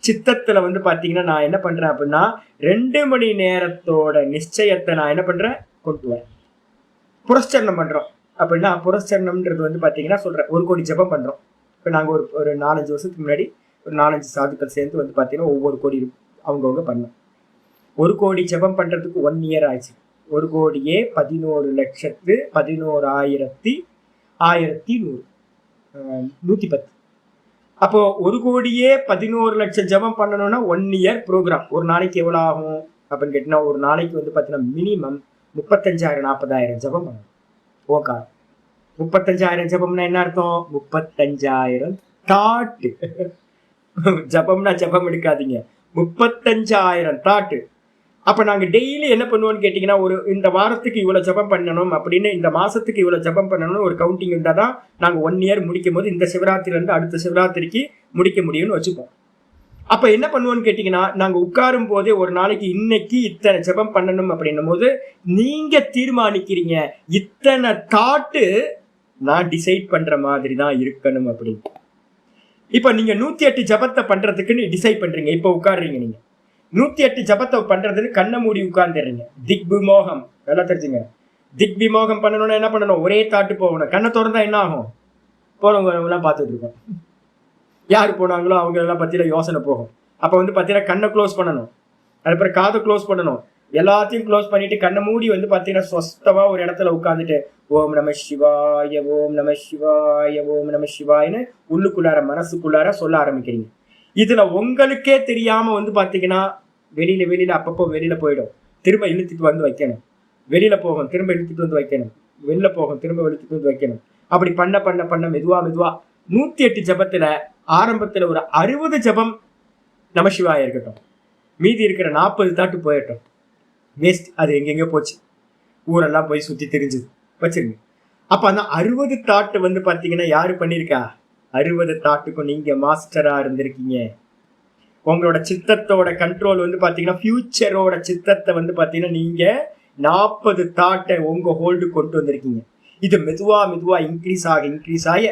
சித்தத்துல வந்து பாத்தீங்கன்னா நான் என்ன பண்றேன் அப்படின்னா 2 மணி நேரத்தோட நிச்சயத்தை நான் என்ன பண்றேன், கொண்டு வரேன். புரஸ்சரணம் பண்றோம் அப்படின்னா, புரஸ்சரணம்ன்றது வந்து பாத்தீங்கன்னா சொல்றேன், 1 கோடி ஜபம் பண்றோம். இப்ப நாங்க ஒரு 4-5 வருஷத்துக்கு முன்னாடி ஒரு 4-5 சாதுக்கள் சேர்ந்து வந்து பாத்தீங்கன்னா ஒவ்வொரு கோடி அவங்கவுங்க பண்ணோம். 1 கோடி ஜபம் பண்றதுக்கு 1 year ஆயிடுச்சு. 1 கோடியே 11,11,110 110. அப்போ 1 கோடியே 11 லட்சம் ஜபம் பண்ணணும்னா 1 year ப்ரோக்ராம். ஒரு நாளைக்கு எவ்வளவு ஆகும் அப்படின்னு கேட்டீங்கன்னா, ஒரு நாளைக்கு வந்து பாத்தீங்கன்னா மினிமம் 35,000-40,000 ஜபம் பண்ணணும். ஓகா, 35,000 ஜபம்னா என்ன அர்த்தம்? 35,000 தாட்டு. ஜபம்னா ஜபம் எடுக்காதீங்க, 35,000 தாட்டு. அப்ப நாங்க டெய்லி என்ன பண்ணுவோம்னு கேட்டீங்கன்னா, ஒரு இந்த வாரத்துக்கு இவ்வளவு ஜபம் பண்ணணும் அப்படின்னு, இந்த மாசத்துக்கு இவ்வளவு ஜபம் பண்ணணும்னு ஒரு கவுண்டிங் இருந்தா தான் நாங்க 1 இயர் முடிக்கும் போது இந்த சிவராத்திரில இருந்து அடுத்த சிவராத்திரிக்கு முடிக்க முடியும்னு வச்சுப்போம். அப்ப என்ன பண்ணுவோம்னு கேட்டீங்கன்னா, நாங்க உட்காரும் போதே ஒரு நாளைக்கு இன்னைக்கு இத்தனை ஜபம் பண்ணணும் அப்படின்னும் போது நீங்க தீர்மானிக்கிறீங்க, இத்தனை தாட்டு நான் டிசைட் பண்ற மாதிரி தான் இருக்கணும் அப்படின்னு. இப்ப நீங்க 108 ஜபத்தை பண்றதுக்குன்னு டிசைட் பண்றீங்க. இப்ப உட்காடுறீங்க, நீங்க 108 ஜபத்தை பண்றதுன்னு கண்ணை மூடி உட்கார்ந்துடுறீங்க. திக் விமோகம் நல்லா தெரிஞ்சுங்க. திக் விமோகம் பண்ணணும்னா என்ன பண்ணணும்? ஒரே தாட்டு போகணும். கண்ணை திறந்தா என்ன ஆகும்? போறவங்க எல்லாம் பார்த்துட்டு இருக்கோம். யாரு போனாங்களோ அவங்க எல்லாம் பத்தியில யோசனை போகும். அப்ப வந்து பாத்தீங்கன்னா கண்ணை க்ளோஸ் பண்ணணும், அதுக்கப்புறம் காதை க்ளோஸ் பண்ணணும், எல்லாத்தையும் க்ளோஸ் பண்ணிட்டு கண்ணை மூடி வந்து பாத்தீங்கன்னா சொஸ்தமா ஒரு இடத்துல உட்காந்துட்டு ஓம் நம சிவாய ஓம் நம சிவாய ஓம் நம சிவாயன்னு உள்ளுக்குள்ளார மனசுக்குள்ளார சொல்ல ஆரம்பிக்கிறீங்க. இதுல உங்களுக்கே தெரியாம வந்து பாத்தீங்கன்னா வெளியில அப்பப்போ வெளியில போயிடும், திரும்ப இழுத்துட்டு வந்து வைக்கணும். வெளியில போகும், திரும்ப இழுத்துட்டு வந்து வைக்கணும். வெளில போகும், திரும்ப இழுத்துட்டு வந்து வைக்கணும். அப்படி பண்ண பண்ண பண்ண மெதுவா 108 ஜபத்துல ஆரம்பத்துல ஒரு 60 ஜபம் நமசிவாய இருக்கட்டும், மீதி இருக்கிற 40 தாட்டு போயிட்டோம், வேஸ்ட். அது எங்கெங்க போச்சு, ஊரெல்லாம் போய் சுத்தி தெரிஞ்சுது, வச்சிருங்க. அப்ப அந்த 60 தாட்டு வந்து பாத்தீங்கன்னா யாரு பண்ணிருக்கா? 60 தாட்டுக்கும் நீங்க மாஸ்டரா இருந்திருக்கீங்க. உங்களோட சித்தத்தோட கண்ட்ரோல் வந்து பாத்தீங்கன்னா ஃபியூச்சரோட சித்தத்தை வந்து பாத்தீங்கன்னா நீங்க 40 தாட்டை உங்க ஹோல்டு கொண்டு வந்திருக்கீங்க. இது மெதுவா இன்க்ரீஸ் ஆக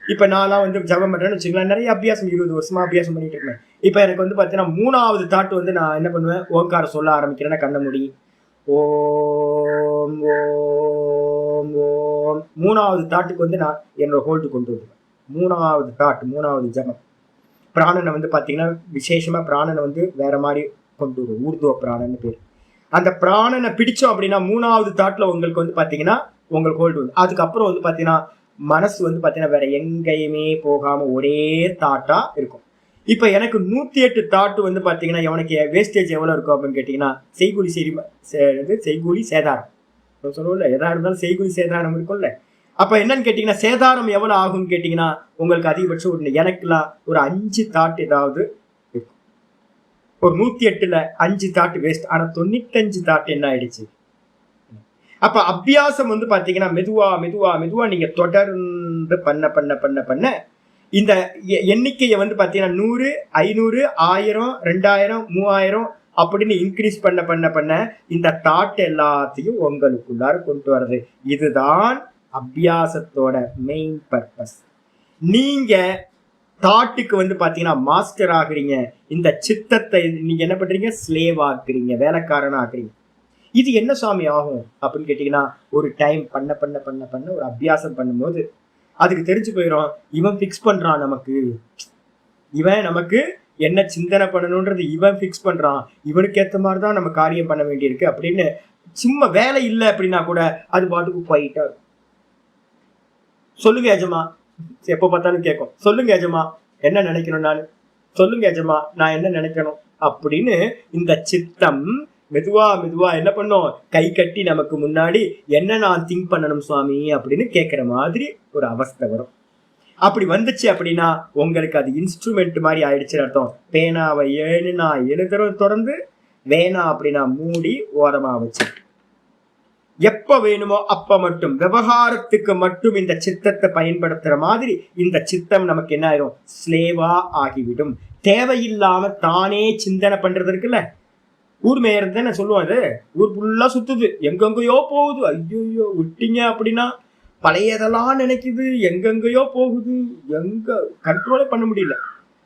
இப்ப நான்லாம் வந்து ஜபம் பண்றேன்னு வச்சுக்கலாம், நிறைய அபியாசம் 20 வருஷமா அபியாசம் பண்ணிட்டு இருக்கேன். இப்ப எனக்கு வந்து பாத்தீங்கன்னா 3வது தாட்டு வந்து நான் என்ன பண்ணுவேன், ஓங்காரம் சொல்ல ஆரம்பிக்கிறேன்னா கண்ண மூடி ஓம் ஓம் ஓம் 3வது தாட்டுக்கு வந்து நான் என்னோட ஹோல்டு கொண்டு வருவேன். 3வது தாட், 3வது ஜபம். பிராணனை வந்து பாத்தீங்கன்னா விசேஷமா பிராணனை வந்து வேற மாதிரி கொண்டு வருவோம், ஊர்துவ பிராணன்னு பேர். அந்த பிராணனை பிடிச்சோம் அப்படின்னா 3வது தாட்ல உங்களுக்கு வந்து பாத்தீங்கன்னா உங்களுக்கு ஹோல்டு வந்து, அதுக்கப்புறம் வந்து பாத்தீங்கன்னா மனசு வந்து பாத்தீங்கன்னா வேற எங்கேயுமே போகாம ஒரே தாட்டா இருக்கும். இப்ப எனக்கு 108 தாட்டு வந்து பாத்தீங்கன்னா எவனுக்கு வேஸ்டேஜ் எவ்வளவு இருக்கும் அப்படின்னு கேட்டீங்கன்னா செய்கூலி சேதாரம் சொல்லுவோம்ல, எதா இருந்தாலும் செய்கூலி சேதாரம் இருக்கும்ல. அப்ப என்னன்னு கேட்டீங்கன்னா சேதாரம் எவ்வளவு ஆகும்னு கேட்டீங்கன்னா உங்களுக்கு அதிகபட்சம் ஒரு எனக்குலாம் ஒரு 5 தாட் ஏதாவது இருக்கும். ஒரு 108ல 5 தாட் வேஸ்ட். ஆனா 95 தாட் என்ன ஆயிடுச்சு? அப்ப அபியாசம் வந்து பாத்தீங்கன்னா மெதுவா நீங்க தொடர்ந்து பண்ண இந்த எண்ணிக்கையை வந்து பாத்தீங்கன்னா 100, 500, 1000, 2000, 3000 அப்படின்னு இன்க்ரீஸ் பண்ண இந்த தாட் எல்லாத்தையும் உங்களுக்குள்ளார கொண்டு வர்றது. இதுதான் அபியாசத்தோட மெயின் பர்பஸ். நீங்க தாட்டுக்கு வந்து பாத்தீங்கன்னா மாஸ்டர் ஆகுறீங்க, இந்த சித்தத்தை நீங்க என்ன பண்றீங்க, ஸ்லேவ் ஆக்குறீங்க, வேலைக்காரனா ஆக்குறீங்க. இது என்ன சுவாமி ஆகும் அப்படின்னு கேட்டீங்கன்னா ஒரு டைம் பண்ண ஒரு அபியாசம் பண்ணும்போது அதுக்கு தெரிஞ்சு போயிடும், இவன் பிக்ஸ் பண்றான், இவன் நமக்கு என்ன சிந்தனை பண்ணணும்ன்றது இவன் பிக்ஸ் பண்றான், இவனுக்கு ஏற்ற மாதிரிதான் நம்ம காரியம் பண்ண வேண்டியிருக்கு அப்படின்னு. சும்மா வேலை இல்லை அப்படின்னா கூட அது பாட்டுக்கு போயிட்டா இருக்கும். சொல்லுங்க எஜமா, எப்ப பார்த்தாலும் கேட்கும், சொல்லுங்க எஜமா என்ன நினைக்கணும், சொல்லுங்க எஜமா நான் என்ன நினைக்கணும் அப்படின்னு இந்த சித்தம் மெதுவா என்ன பண்ணும், கை கட்டி நமக்கு முன்னாடி என்ன நான் திங்க் பண்ணணும் சுவாமி அப்படின்னு கேட்கிற மாதிரி ஒரு அவஸ்தை வரும். அப்படி வந்துச்சு அப்படின்னா உங்களுக்கு அது இன்ஸ்ட்ருமெண்ட் மாதிரி ஆயிடுச்சுன்னு அர்த்தம். பேனாவை எழுதுறது தொடர்ந்து, வேணா அப்படின்னா மூடி ஓரமா வச்சு எப்ப வேணுமோ அப்ப மட்டும் விவகாரத்துக்கு மட்டும் இந்த சித்தத்தை பயன்படுத்துற மாதிரி இந்த சித்தம் நமக்கு என்ன ஆயிரும், ஸ்லேவா ஆகிவிடும். தேவையில்லாம தானே சிந்தனை பண்றது இருக்குல்ல, ஊர் மேயறதுன்னு சொல்லுவோம், அது ஊர் ஃபுல்லா சுத்துது, எங்கெங்கயோ போகுது, ஐயோ விட்டீங்க அப்படின்னா பழையதெல்லாம் நினைக்குது, எங்கெங்கயோ போகுது, எங்க கண்ட்ரோலே பண்ண முடியல.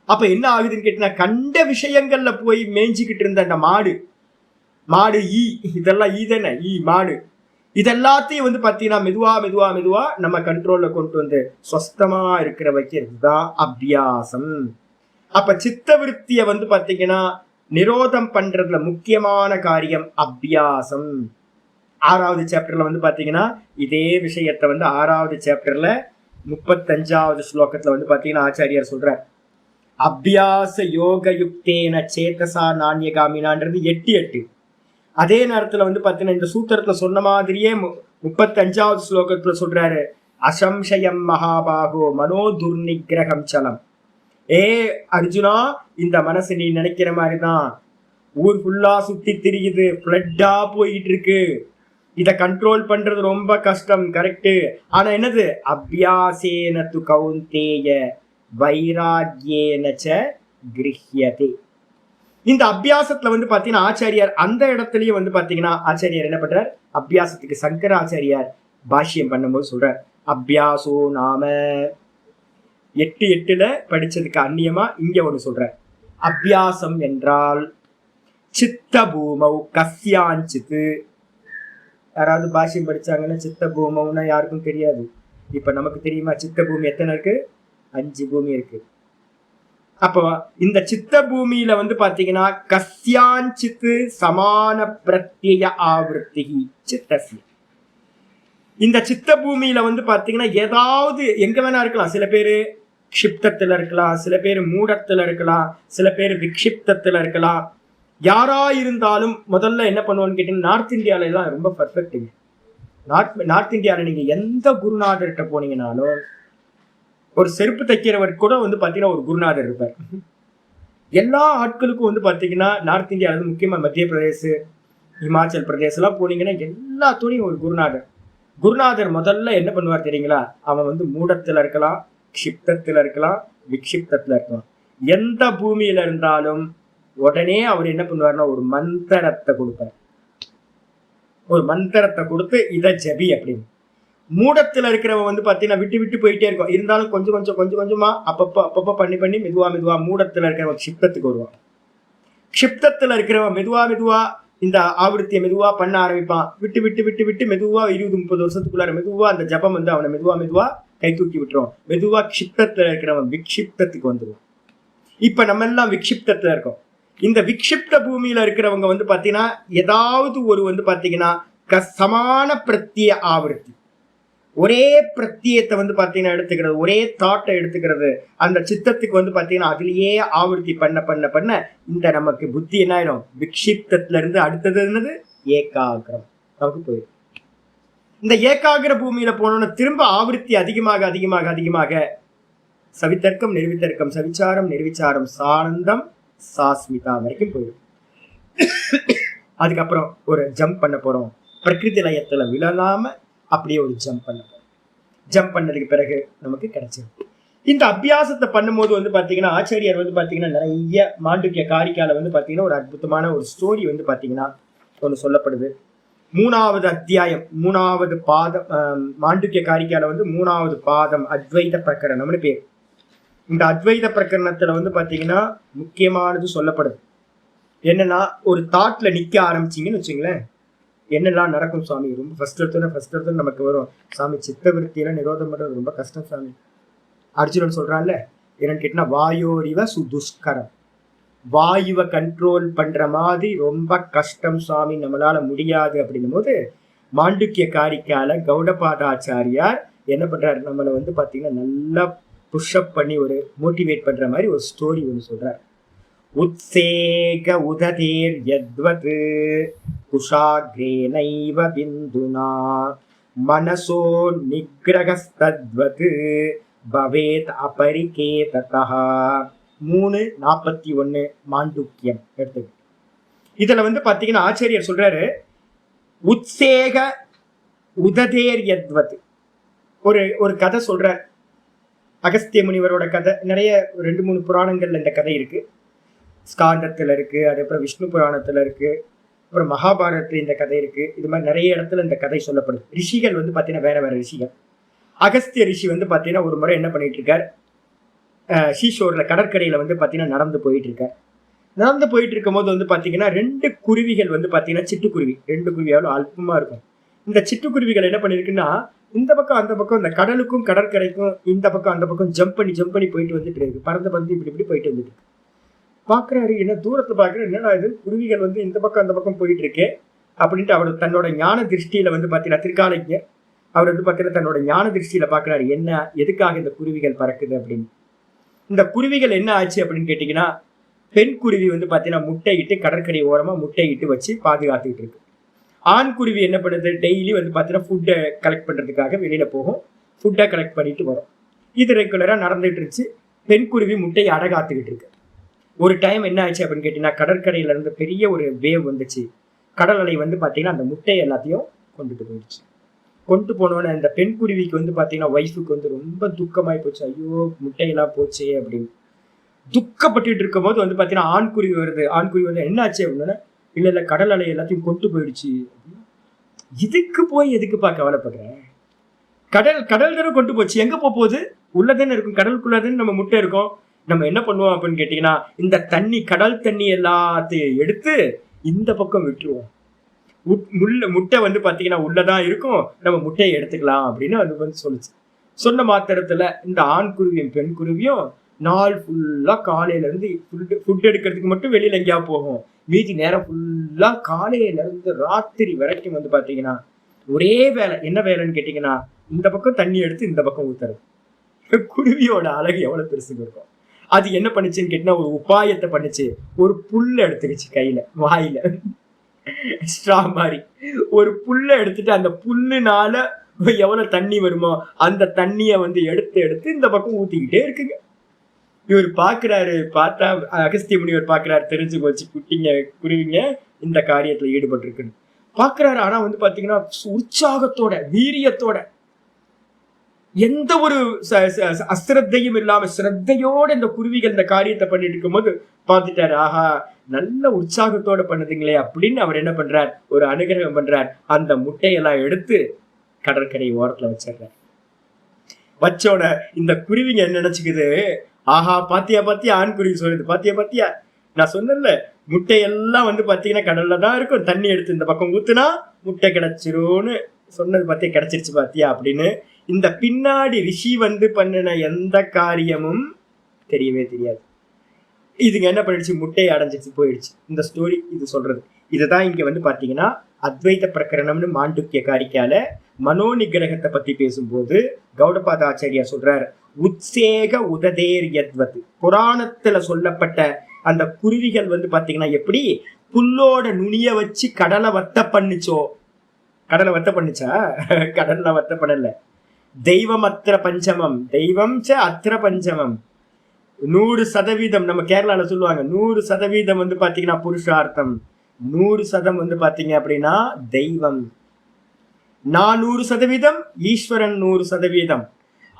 அப்ப என்ன ஆகுதுன்னு கேட்டீங்கன்னா கண்ட விஷயங்கள்ல போய் மேய்ஞ்சிக்கிட்டு இருந்த அந்த மாடு இதெல்லாம் தானே மாடு, இதெல்லாத்தையும் வந்து பாத்தீங்கன்னா மெதுவா நம்ம கண்ட்ரோல்ல கொண்டு வந்து சொஸ்தமா இருக்கிற வைக்கிறது தான் அபியாசம். அப்ப சித்த விருத்திய வந்து பாத்தீங்கன்னா நிரோதம் பண்றதுல முக்கியமான காரியம் அபியாசம். 6வது சாப்டர்ல வந்து பாத்தீங்கன்னா இதே விஷயத்த வந்து 6வது சாப்டர்ல 35வது ஸ்லோகத்துல வந்து பாத்தீங்கன்னா ஆச்சாரியார் சொல்ற, அபியாச யோக யுக்தேன சேதசா நாண்யகாமினான்றது 8. அதே நேரத்துல வந்து பாத்தீங்கன்னா இந்த சூத்திரத்துல சொன்ன மாதிரியே 35வது ஸ்லோகத்துல சொல்றாரு, அசம்சயம் மகாபாகோ மனோ துர்நிகிரகம் சலம். ஏ அர்ஜுனா, இந்த மனசு நீ நினைக்கிற மாதிரிதான் ஊர் ஃபுல்லா சுத்தி திரியுது, ஃப்ளட்டா போயிட்டு இருக்கு. இதை கண்ட்ரோல் பண்றது ரொம்ப கஷ்டம், கரெக்டு. ஆனா என்னது, அபியாசேன து கௌந்தேய வைராக்யேன ச கிருஹ்யதே. இந்த அபியாசத்துல வந்து பாத்தீங்கன்னா ஆச்சாரியார் அந்த இடத்துலயும் வந்து பாத்தீங்கன்னா ஆச்சாரியார் என்ன பண்றார், அபியாசத்துக்கு சங்கராச்சாரியார் பாஷ்யம் பண்ணும்போது சொல்றார், அபியாசோ நாம 8:8 படிச்சதுக்கு அந்நியமா இங்க ஒண்ணு சொல்றார். அபியாசம் என்றால் சித்த பூமௌ கஸ்யாஞ்சித்து. யாராவது பாஷ்யம் படிச்சாங்கன்னா சித்த பூமௌன்னா யாருக்கும் தெரியாது. இப்ப நமக்கு தெரியுமா சித்த பூமி எத்தனை இருக்கு? 5 பூமி இருக்கு. அப்போ இந்த சித்த பூமியில வந்து பாத்தீங்கன்னா கஸ்யாஞ்சித்து சமான பிரத்யய ஆவருத்தி சித்தசி. இந்த சித்த பூமியில வந்து பாத்தீங்கன்னா ஏதாவது எங்க வேணா இருக்கலாம். சில பேரு க்ஷிப்தத்துல இருக்கலாம், சில பேர் மூடத்துல இருக்கலாம், சில பேர் விக்ஷிப்தத்துல இருக்கலாம். யாரா இருந்தாலும் முதல்ல என்ன பண்ணுவோன்னு கேட்டீங்கன்னா, நார்த் இந்தியால எல்லாம் ரொம்ப பர்ஃபெக்ட்டுங்க. நார்த் இந்தியாவில் நீங்க எந்த குருநாதர்கிட்ட போனீங்கன்னாலும், ஒரு செருப்பு தைக்கிறவர் கூட வந்து பாத்தீங்கன்னா ஒரு குருநாதர் இருப்பார். எல்லா ஆட்களுக்கும் வந்து பாத்தீங்கன்னா நார்த் இந்தியாவில இருந்து முக்கியமா மத்திய பிரதேச, இமாச்சல் பிரதேச எல்லாம் போனீங்கன்னா எல்லாத்தோடையும் ஒரு குருநாதர். குருநாதர் முதல்ல என்ன பண்ணுவார் தெரியுங்களா? அவன் வந்து மூடத்துல இருக்கலாம், க்ஷிப்தத்துல இருக்கலாம், விக்ஷிப்தத்துல இருக்கலாம். எந்த பூமியில இருந்தாலும் உடனே அவர் என்ன பண்ணுவார்னா ஒரு மந்திரத்தை கொடுப்பார். ஒரு மந்திரத்தை கொடுத்து இதை ஜபி அப்படின்னு. மூடத்துல இருக்கிறவன் வந்து பாத்தீங்கன்னா விட்டு விட்டு போயிட்டே இருக்கும். இருந்தாலும் கொஞ்சம் கொஞ்சமா அப்பப்போ பண்ணி மெதுவா மூடத்துல இருக்கிறவன் க்ஷிப்தத்துக்கு வருவான். க்ஷிப்தத்துல இருக்கிறவன் மெதுவா இந்த ஆவருத்தியை மெதுவா பண்ண ஆரம்பிப்பான். விட்டு மெதுவா 20-30 வருஷத்துக்குள்ளார மெதுவா அந்த ஜபம் வந்து அவனை மெதுவா கை தூக்கி விட்டுரும். மெதுவா க்ஷிப்தத்துல இருக்கிறவன் விக்ஷிப்தத்துக்கு வந்துடுவான். இப்ப நம்ம எல்லாம் விக்ஷிப்தத்துல இருக்கோம். இந்த விக்ஷிப்த பூமியில இருக்கிறவங்க வந்து பாத்தீங்கன்னா ஏதாவது ஒரு வந்து பாத்தீங்கன்னா சமான பிரத்திய ஆவருத்தி, ஒரே பிரத்தியத்தை வந்து பாத்தீங்கன்னா எடுத்துக்கிறது, ஒரே தாட்டை எடுத்துக்கிறது. அந்த சித்தத்துக்கு வந்து பாத்தீங்கன்னா அதுலயே ஆவருத்தி பண்ண இந்த நமக்கு புத்தி என்ன ஆயிடும், விக்ஷிப்தத்துல இருந்து அடுத்தது என்னது ஏகாகிரம் நமக்கு போயிடும். இந்த ஏகாகிர பூமியில போனோம்னா திரும்ப ஆவருத்தி அதிகமாக சவித்தர்க்கம் நிர்வித்தர்க்கம், சவிச்சாரம் நிர்விச்சாரம், சானந்தம் சாஸ்மிதா வரைக்கும் போயிடும். அதுக்கப்புறம் ஒரு ஜம்ப் பண்ண போறோம், பிரகிருதி லயத்துல விழலாம அப்படியே ஒரு ஜம்ப் பண்ண போறோம். ஜம்ப் பண்ணதுக்கு பிறகு நமக்கு கிடைச்சிடும். இந்த அபியாசத்தை பண்ணும்போது வந்து பாத்தீங்கன்னா ஆச்சாரியார் வந்து பாத்தீங்கன்னா நிறைய மாண்டூக்கிய காரிக்கால வந்து பாத்தீங்கன்னா ஒரு அற்புதமான ஒரு ஸ்டோரி வந்து பாத்தீங்கன்னா ஒன்று சொல்லப்படுது. 3வது அத்தியாயம் 3வது பாதம், மாண்டூக்கிய காரிக்கால வந்து 3வது பாதம் அத்வைத பிரகரணம்னு பேர். இந்த அத்வைத பிரகரணத்துல வந்து பாத்தீங்கன்னா முக்கியமானது சொல்லப்படுது. என்னன்னா ஒரு தாட்ல நிக்க ஆரம்பிச்சிங்கன்னு வச்சுங்களேன், என்னெல்லாம் நடக்கும் சுவாமி? ரொம்ப ஃபர்ஸ்ட் எடுத்தோன்னு நமக்கு வரும், சாமி சித்த விருத்தியில நிரோதம் பண்றது ரொம்ப கஷ்டம் சாமி. அர்ஜுனன் சொல்றான்ல, என்னன்னு கேட்டா வாயோரிவ சுதுஷ்கரம், வாயுவை கண்ட்ரோல் பண்ற மாதிரி ரொம்ப கஷ்டம் சுவாமி, நம்மளால முடியாது அப்படின்னும் போது மாண்டூக்கிய காரிக்கால கௌடபாதாச்சாரியார் என்ன பண்றாரு, நம்மளை வந்து பாத்தீங்கன்னா நல்லா புஷ்அப் பண்ணி ஒரு மோட்டிவேட் பண்ற மாதிரி ஒரு ஸ்டோரி ஒன்று சொல்றார். உத்சேக உததேர் யத்வத் குஷாக்ரேனைவ பிந்துனா மனசோ நிக்ரகஸ்தத்வத் பவேத் அபரிகேததஹ. 3:41 மாண்டூக்கியம் எடுத்து. இதுல வந்து பாத்தீங்கன்னா ஆச்சாரியர் சொல்றாரு, உத்சேக உததேர் யத்வத். ஒரு கதை சொல்றார், அகஸ்திய முனிவரோட கதை. நிறைய 2-3 புராணங்கள்ல இந்த கதை இருக்கு. ஸ்காந்தத்துல இருக்கு, அதுக்கப்புறம் விஷ்ணு புராணத்துல இருக்கு, அப்புறம் மகாபாரதத்துல இந்த கதை இருக்கு. இது மாதிரி நிறைய இடத்துல இந்த கதை சொல்லப்படுது. ரிஷிகள் வந்து பாத்தீங்கன்னா வேற ரிஷிகள். அகஸ்திய ரிஷி வந்து பாத்தீங்கன்னா ஒரு முறை என்ன பண்ணிட்டு இருக்கார், ஷீஷோர்ல கடற்கரையில வந்து பாத்தீங்கன்னா நடந்து போயிட்டு இருக்கும் போது வந்து பாத்தீங்கன்னா 2 குருவிகள் வந்து பாத்தீங்கன்னா சிட்டுக்குருவி, 2 குருவி எவ்வளவு அல்பமா இருக்கும். இந்த சிட்டுக்குருவிகள் என்ன பண்ணிருக்குன்னா இந்த பக்கம் அந்த பக்கம், இந்த கடலுக்கும் கடற்கரைக்கும் இந்த பக்கம் அந்த பக்கம் ஜம்ப் பண்ணி போயிட்டு வந்துட்டு இருக்கு. பறந்து இப்படி போயிட்டு வந்துட்டு இருக்கு. பாக்குறாரு, என்ன தூரத்துல பாக்குறாரு, என்னடா இது குருவிகள் வந்து இந்த பக்கம் அந்த பக்கம் போயிட்டு இருக்கே அப்படின்ட்டு அவர் தன்னோட ஞான திருஷ்டியில வந்து பாத்தீங்கன்னா திருக்காலைக்கு அவர் வந்து பாத்தீங்கன்னா தன்னோட ஞான திருஷ்டியில பாக்குறாரு, என்ன எதுக்காக இந்த குருவிகள் பறக்குது அப்படின்னு. இந்த குருவிகள் என்ன ஆச்சு அப்படின்னு கேட்டீங்கன்னா, பெண் குருவி வந்து பாத்தீங்கன்னா முட்டையிட்டு கடற்கரை ஓரமா முட்டையிட்டு வச்சு பாதுகாத்துக்கிட்டு இருக்கு. ஆண் குருவி என்ன பண்ணுது, டெய்லி வந்து பாத்தீங்கன்னா ஃபுட்டை கலெக்ட் பண்றதுக்காக வெளியில போகும், ஃபுட்டை கலெக்ட் பண்ணிட்டு வரும். இது ரெகுலரா நடந்துட்டு இருந்துச்சு. பெண் குருவி முட்டையை அடகாத்துக்கிட்டு இருக்கு. ஒரு டைம் என்ன ஆச்சு அப்படின்னு கேட்டீங்கன்னா, கடற்கரையில இருந்து பெரிய ஒரு வேவ் வந்துச்சு. கடல் அலை வந்து பாத்தீங்கன்னா அந்த முட்டை எல்லாத்தையும் கொண்டுட்டு போயிடுச்சு. கொண்டு போனோன்னே அந்த பெண் குருவிக்கு வந்து பாத்தீங்கன்னா ஒய்ஃபுக்கு வந்து ரொம்ப துக்கமாயி போச்சு. ஐயோ முட்டையெல்லாம் போச்சே அப்படின்னு துக்கப்பட்டுட்டு இருக்கும் போது வந்து பாத்தீங்கன்னா ஆண் குருவி வருது. ஆண் குருவி வந்து என்ன ஆச்சு அப்படின்னா, இல்ல இல்ல கடல் அலை எல்லாத்தையும் கொண்டு போயிடுச்சு. இதுக்கு போய் எதுக்குப்பா கவலைப்படுற? கடல் கடல் தானே கொண்டு போச்சு, எங்க போகுது? உள்ளதானே இருக்கும், கடலுக்குள்ளதானே நம்ம முட்டை இருக்கும். நம்ம என்ன பண்ணுவோம் அப்படின்னு கேட்டீங்கன்னா, இந்த தண்ணி கடல் தண்ணி எல்லாத்தையும் எடுத்து இந்த பக்கம் விட்டுருவோம். முட்டை வந்து பாத்தீங்கன்னா உள்ளதான் இருக்கும், நம்ம முட்டையை எடுத்துக்கலாம் அப்படின்னு அது வந்து சொல்லுச்சு. சொன்ன மாத்திரத்துல இந்த ஆண் குருவியும் பெண் குருவியும் நாள் ஃபுல்லா காலையில இருந்து ஃபுட் எடுக்கிறதுக்கு மட்டும் வெளியில எங்கேயா போகும். மீதி நேரம் ஃபுல்லா காலையில இருந்து ராத்திரி வரைக்கும் வந்து பாத்தீங்கன்னா ஒரே வேலை. என்ன வேலைன்னு கேட்டீங்கன்னா, இந்த பக்கம் தண்ணி எடுத்து இந்த பக்கம் ஊத்துறது. குருவியோட அழகு எவ்வளவு பெருசுங்க இருக்கும். அது என்ன பண்ணுச்சுன்னு கேட்டீங்கன்னா, ஒரு உபாயத்தை பண்ணுச்சு. ஒரு புல்ல எடுத்துக்கிச்சு கையில, வாயில ஸ்ட்ரா மாதிரி ஒரு புல்ல எடுத்துட்டு அந்த புல்லுனால எவ்வளவு தண்ணி வருமோ அந்த தண்ணிய வந்து எடுத்து எடுத்து இந்த பக்கம் ஊத்திக்கிட்டே இருக்குங்க. இவர் பாக்குறாரு, பார்த்தா அகஸ்திய முனிவர் பாக்குறாரு, தெரிஞ்சு போச்சு குட்டிங்க குருவிங்க இந்த காரியத்துல ஈடுபட்டு இருக்குன்னு பாக்குறாரு. ஆனா வந்து பாத்தீங்கன்னா உற்சாகத்தோட வீரியத்தோட எந்த ஒரு அசிரத்தையும் இல்லாம சிரத்தையோட இந்த குருவிகள் இந்த காரியத்தை பண்ணிட்டு இருக்கும் போது பாத்துட்டாரு, ஆஹா நல்ல உற்சாகத்தோட பண்ணுதுங்களே அப்படின்னு அவர் என்ன பண்றார், ஒரு அனுகிரகம் பண்றார். அந்த முட்டையெல்லாம் எடுத்து கடற்கரை ஓரத்துல வச்சிடுறார். வச்சோட இந்த குருவிங்க என்ன நினைச்சுக்குது, ஆஹா பாத்தியா பாத்தியா, ஆண் குருவி சொல்லுது, பாத்தியா பாத்தியா நான் சொன்னேன்ல முட்டையெல்லாம் வந்து பாத்தீங்கன்னா கடல்ல தான் இருக்கும், தண்ணி எடுத்து இந்த பக்கம் ஊத்துனா முட்டை கிடைச்சிரும்னு சொன்னது பாத்தியா, கிடைச்சிருச்சு பாத்தியா அப்படின்னு. இந்த பின்னாடி ரிஷி வந்து பண்ணின எந்த காரியமும் தெரியவே தெரியாது. இதுங்க என்ன பண்ணிடுச்சு, முட்டையை அடைஞ்சிச்சு போயிடுச்சு. இந்த ஸ்டோரி இது சொல்றது. இதுதான் இங்க வந்து பாத்தீங்கன்னா அத்வைத பிரகரணம்னு மாண்டுக்கிய காரிக்கால மனோ நிகிரகத்தை பத்தி பேசும்போது கௌடபாத ஆச்சாரியா சொல்றாரு, உத்சேக உததேர் யத்வத். புராணத்துல சொல்லப்பட்ட அந்த குருவிகள் வந்து பாத்தீங்கன்னா எப்படி புல்லோட நுனிய வச்சு கடலை வத்த பண்ணுச்சோ, கடலை வத்த பண்ணுச்சா, கடல்ல வத்த பண்ணல. தெய்வம் அத்திர பஞ்சமம், தெய்வம் ச அத்திர பஞ்சமம். 100% நம்ம கேரளால சொல்லுவாங்க 100% வந்து பாத்தீங்கன்னா புருஷார்த்தம், 100% வந்து பாத்தீங்க அப்படின்னா தெய்வம், 400% ஈஸ்வரன் 100%.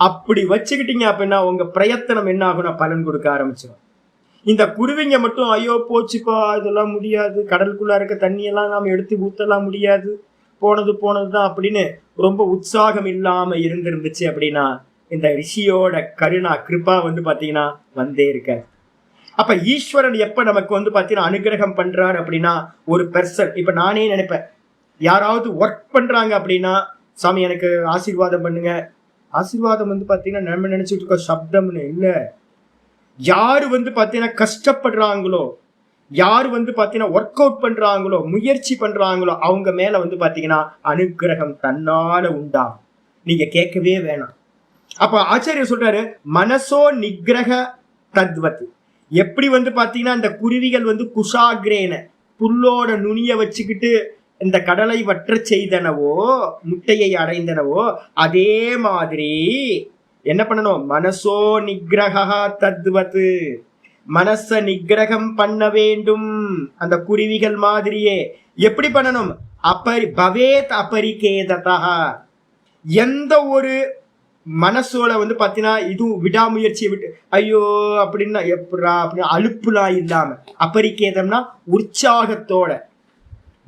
அப்படி வச்சுக்கிட்டீங்க அப்படின்னா உங்க பிரயத்தனம் என்ன ஆகும்னா பலன் கொடுக்க ஆரம்பிச்சிடும். இந்த குருவிங்க மட்டும் ஐயோ போச்சுப்பா இதெல்லாம் முடியாது, கடலுக்குள்ள இருக்க தண்ணியெல்லாம் நாம எடுத்து ஊத்தலாம் முடியாது, போனதுதான் அப்படின்னு ரொம்ப உற்சாகம் இல்லாம இருந்துருந்துச்சு அப்படின்னா இந்த ரிஷியோட கருணா கிருபா வந்து பாத்தீங்கன்னா வந்தே இருக்காது. அப்ப ஈஸ்வரன் எப்ப நமக்கு வந்து பாத்தீங்கன்னா அனுகிரகம் பண்றாரு அப்படின்னா, ஒரு பெர்சன், இப்ப நானே நினைப்பேன் யாராவது ஒர்க் பண்றாங்க அப்படின்னா, சாமி எனக்கு ஆசீர்வாதம் பண்ணுங்க. ஆசீர்வாதம் வந்து பாத்தீங்கன்னா நம்ம நினைச்சிட்டு இருக்க சப்தம்னு இல்ல. யாரு வந்து பாத்தீங்கன்னா கஷ்டப்படுறாங்களோ, யாரு வந்து பாத்தீங்கன்னா ஒர்க் அவுட் பண்றாங்களோ, முயற்சி பண்றாங்களோ அவங்க மேல வந்து பாத்தீங்கன்னா அனுகிரகம் தன்னால உண்டாகும். நீங்க கேட்கவே வேணாம். அப்ப ஆச்சாரியர் சொல்றாரு மனசோ நிகிரக தத்வத். எப்படி வந்து பாத்தீங்கன்னா இந்த குருவிகள் வந்து குஷாகிரேன புல்லோட நுனிய வச்சுக்கிட்டு இந்த கடலை வற்ற செய்தனவோ, முட்டையை அடைந்தனவோ, அதே மாதிரி என்ன பண்ணணும், மனசோ நிகிரக தத்வத். மனச நிகிரகம் பண்ண வேண்டும் அந்த குருவிகள் மாதிரியே. எப்படி பண்ணணும், பவேத் அபரிகேததா. எந்த ஒரு மனசோட வந்து பாத்தீங்கன்னா இதுவும் விடாமுயற்சியை விட்டு ஐயோ அப்படின்னா எப்படா அப்படின்னு அலுப்புலாம் இல்லாம, அபரிகேதம்னா உற்சாகத்தோட,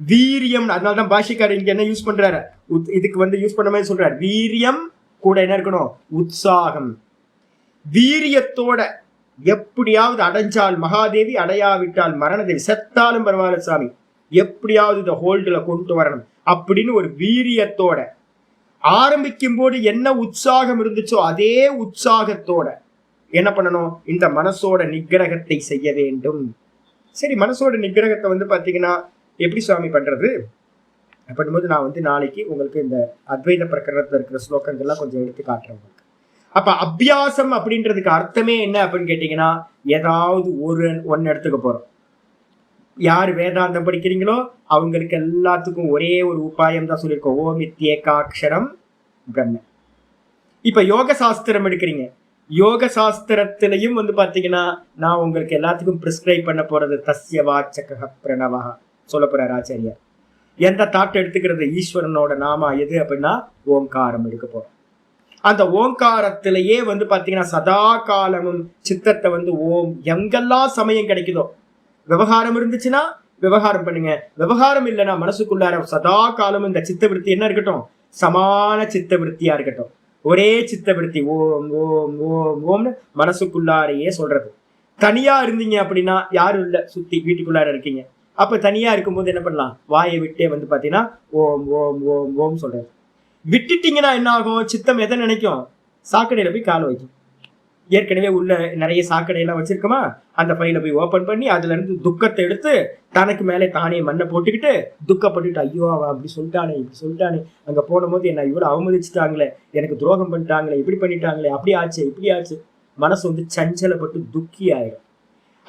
வீரியம். அதனாலதான் பாஷிக்காரர் இங்க என்ன யூஸ் பண்றாரு, இதுக்கு வந்து யூஸ் பண்ண மாதிரி சொல்றாரு, வீரியம் கூட என்ன இருக்கணும், உற்சாகம். வீரியத்தோட எப்படியாவது அடைஞ்சால் மகாதேவி, அடையாவிட்டால் மரணதேவி, செத்தாலும் பரவாயில்ல சாமி எப்படியாவது இந்த ஹோல்டுல கொண்டு வரணும் அப்படின்னு ஒரு வீரியத்தோட ஆரம்பிக்கும் போது என்ன உற்சாகம் இருந்துச்சோ அதே உற்சாகத்தோட என்ன பண்ணணும், இந்த மனசோட நிகிரகத்தை செய்ய வேண்டும். சரி, மனசோட நிகிரகத்தை வந்து பாத்தீங்கன்னா எப்படி சுவாமி பண்றது அப்படின்போது நான் வந்து நாளைக்கு உங்களுக்கு இந்த அத்வைத பிரகரணத்துல இருக்கிற ஸ்லோகங்கள்லாம் கொஞ்சம் எடுத்து காட்டுறேன் உங்களுக்கு. அப்ப அபியாசம் அப்படின்றதுக்கு அர்த்தமே என்ன அப்படின்னு கேட்டீங்கன்னா, ஏதாவது ஒன்னு எடுத்துக்க போறோம். யாரு வேதாந்தம் படிக்கிறீங்களோ அவங்களுக்கு எல்லாத்துக்கும் ஒரே ஒரு உபாயம் தான் சொல்லியிருக்கோம், ஓம் இத்யேகாக்ஷரம் பிரம்ம. இப்ப யோக சாஸ்திரம் எடுக்கிறீங்க, யோக சாஸ்திரத்திலையும் வந்து பாத்தீங்கன்னா நான் உங்களுக்கு எல்லாத்துக்கும் பிரிஸ்கிரைப் பண்ண போறது தஸ்ய வாச்சக பிரணவா சொல்ல போறார் ஆச்சாரியார். எந்த தாட் எடுத்துக்கிறது? ஈஸ்வரனோட நாமா எது அப்படின்னா ஓங்காரம் எடுக்க போறோம். அந்த ஓங்காரத்திலேயே வந்து பாத்தீங்கன்னா சதா காலமும் சித்தத்தை வந்து ஓம் எங்கெல்லாம் சமயம் கிடைக்குதோ, விவகாரம் இருந்துச்சுன்னா விவகாரம் பண்ணுங்க, விவகாரம் இல்லைன்னா மனசுக்குள்ளார சதா காலமும் இந்த சித்த விருத்தி என்ன இருக்கட்டும், சமான சித்த விருத்தியா இருக்கட்டும். ஒரே சித்த விருத்தி ஓம் ஓம் ஓம் ஓம்னு மனசுக்குள்ளாரையே சொல்றது. தனியா இருந்தீங்க அப்படின்னா யாரும் இல்லை, சுத்தி வீட்டுக்குள்ளார இருக்கீங்க, அப்ப தனியா இருக்கும்போது என்ன பண்ணலாம்? வாயை விட்டே வந்து பாத்தீங்கன்னா ஓம் ஓம் ஓம் ஓம் சொல்றது. விட்டுட்டீங்கன்னா என்ன ஆகும்? சித்தம் எதை நினைக்கும்? சாக்கடையில போய் கால் வைக்கும். ஏற்கனவே உள்ள நிறைய சாக்கடையெல்லாம் வச்சிருக்கோமா, அந்த ஃபைலை போய் ஓப்பன் பண்ணி அதுல இருந்து துக்கத்தை எடுத்து தனக்கு மேலே தானே மண்ணை போட்டுக்கிட்டு துக்கப்பட்டுட்டு, ஐயோ அவன் அப்படி சொல்லிட்டானே இப்படி சொல்லிட்டானே, அங்க போன போது என்ன இவ்வளவு அவமதிச்சுட்டாங்களே, எனக்கு துரோகம் பண்ணிட்டாங்களே, இப்படி பண்ணிட்டாங்களே, அப்படி ஆச்சு இப்படி ஆச்சு, மனசு வந்து சஞ்சலப்பட்டு துக்கி ஆயிடும்.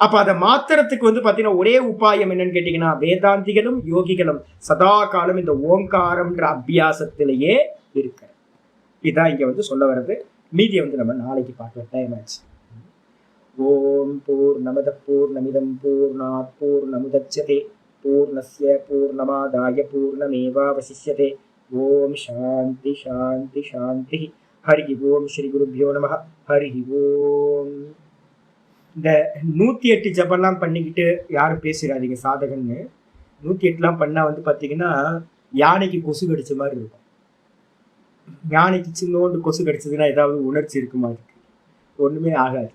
அப்ப அதை மாத்திரத்துக்கு வந்து பாத்தீங்கன்னா ஒரே உபாயம் என்னன்னு கேட்டீங்கன்னா, வேதாந்திகளும் யோகிகளும் சதா காலம் இந்த ஓங்காரம்ன்ற அபியாசத்திலேயே இருக்க. இதான் இங்க வந்து சொல்ல வர்றது. மீதியை வந்து நம்ம நாளைக்கு பார்க்கலாம், டைம் ஆச்சு. ஓம் பூர்ணமத பூர்ணமிதம் பூர்ணாத் பூர்ணமுதச்யதே பூர்ணஸ்ய பூர்ணமாதாய பூர்ணமேவாவசிஷ்யதே. ஓம் சாந்தி சாந்தி சாந்தி. ஹரி ஓம். ஸ்ரீ குருப்யோ நமஹ. ஹரி ஓம். இந்த 108 ஜபம்லாம் பண்ணிக்கிட்டு யாரும் பேசிடாதீங்க சாதகன்னு. 108லாம் பண்ணா வந்து பாத்தீங்கன்னா யானைக்கு கொசு கடிச்ச மாதிரி இருக்கும். யானைக்கு சின்னோண்டு கொசு கடிச்சதுன்னா ஏதாவது உணர்ச்சி இருக்குமா? இருக்கு, ஒண்ணுமே ஆகாது.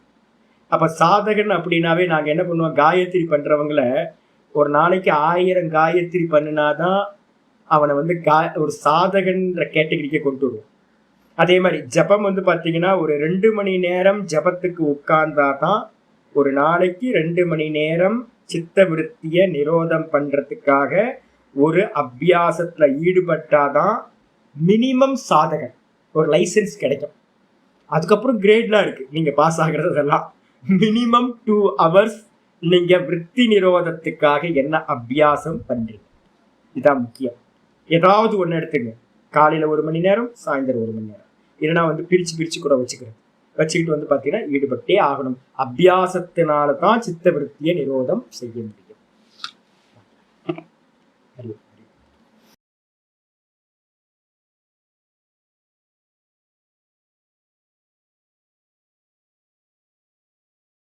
அப்ப சாதகன் அப்படின்னாவே நாங்க என்ன பண்ணுவோம், காயத்ரி பண்றவங்கள ஒரு நாளைக்கு 1000 காயத்ரி பண்ணினாதான் அவனை வந்து ஒரு சாதகன்ற கேட்டகரிக்கு கொண்டு வருவோம். அதே மாதிரி ஜபம் வந்து பாத்தீங்கன்னா ஒரு 2 மணி நேரம் ஜபத்துக்கு உட்கார்ந்தாதான், ஒரு நாளைக்கு 2 மணி நேரம் சித்த விருத்திய நிரோதம் பண்றதுக்காக ஒரு அபியாசத்துல ஈடுபட்டாதான் மினிமம் சாதகன் ஒரு லைசன்ஸ் கிடைக்கும். அதுக்கப்புறம் கிரேட்லாம் இருக்கு, நீங்க பாஸ் ஆகுறதெல்லாம். மினிமம் 2 hours நீங்க விருத்தி நிரோதத்துக்காக என்ன அபியாசம் பண்றீங்க, இதுதான் முக்கியம். ஏதாவது ஒண்ணு எடுத்துங்க, காலையில 1 மணி நேரம், சாயந்தரம் 1 மணி நேரம், இல்லைன்னா வந்து பிரிச்சு கூட வச்சுக்கிட்டு வந்து பாத்தீங்கன்னா ஈடுபட்டே ஆகணும். அபியாசத்தினால தான் சித்த விருத்திய நிரோதம் செய்ய முடியும்.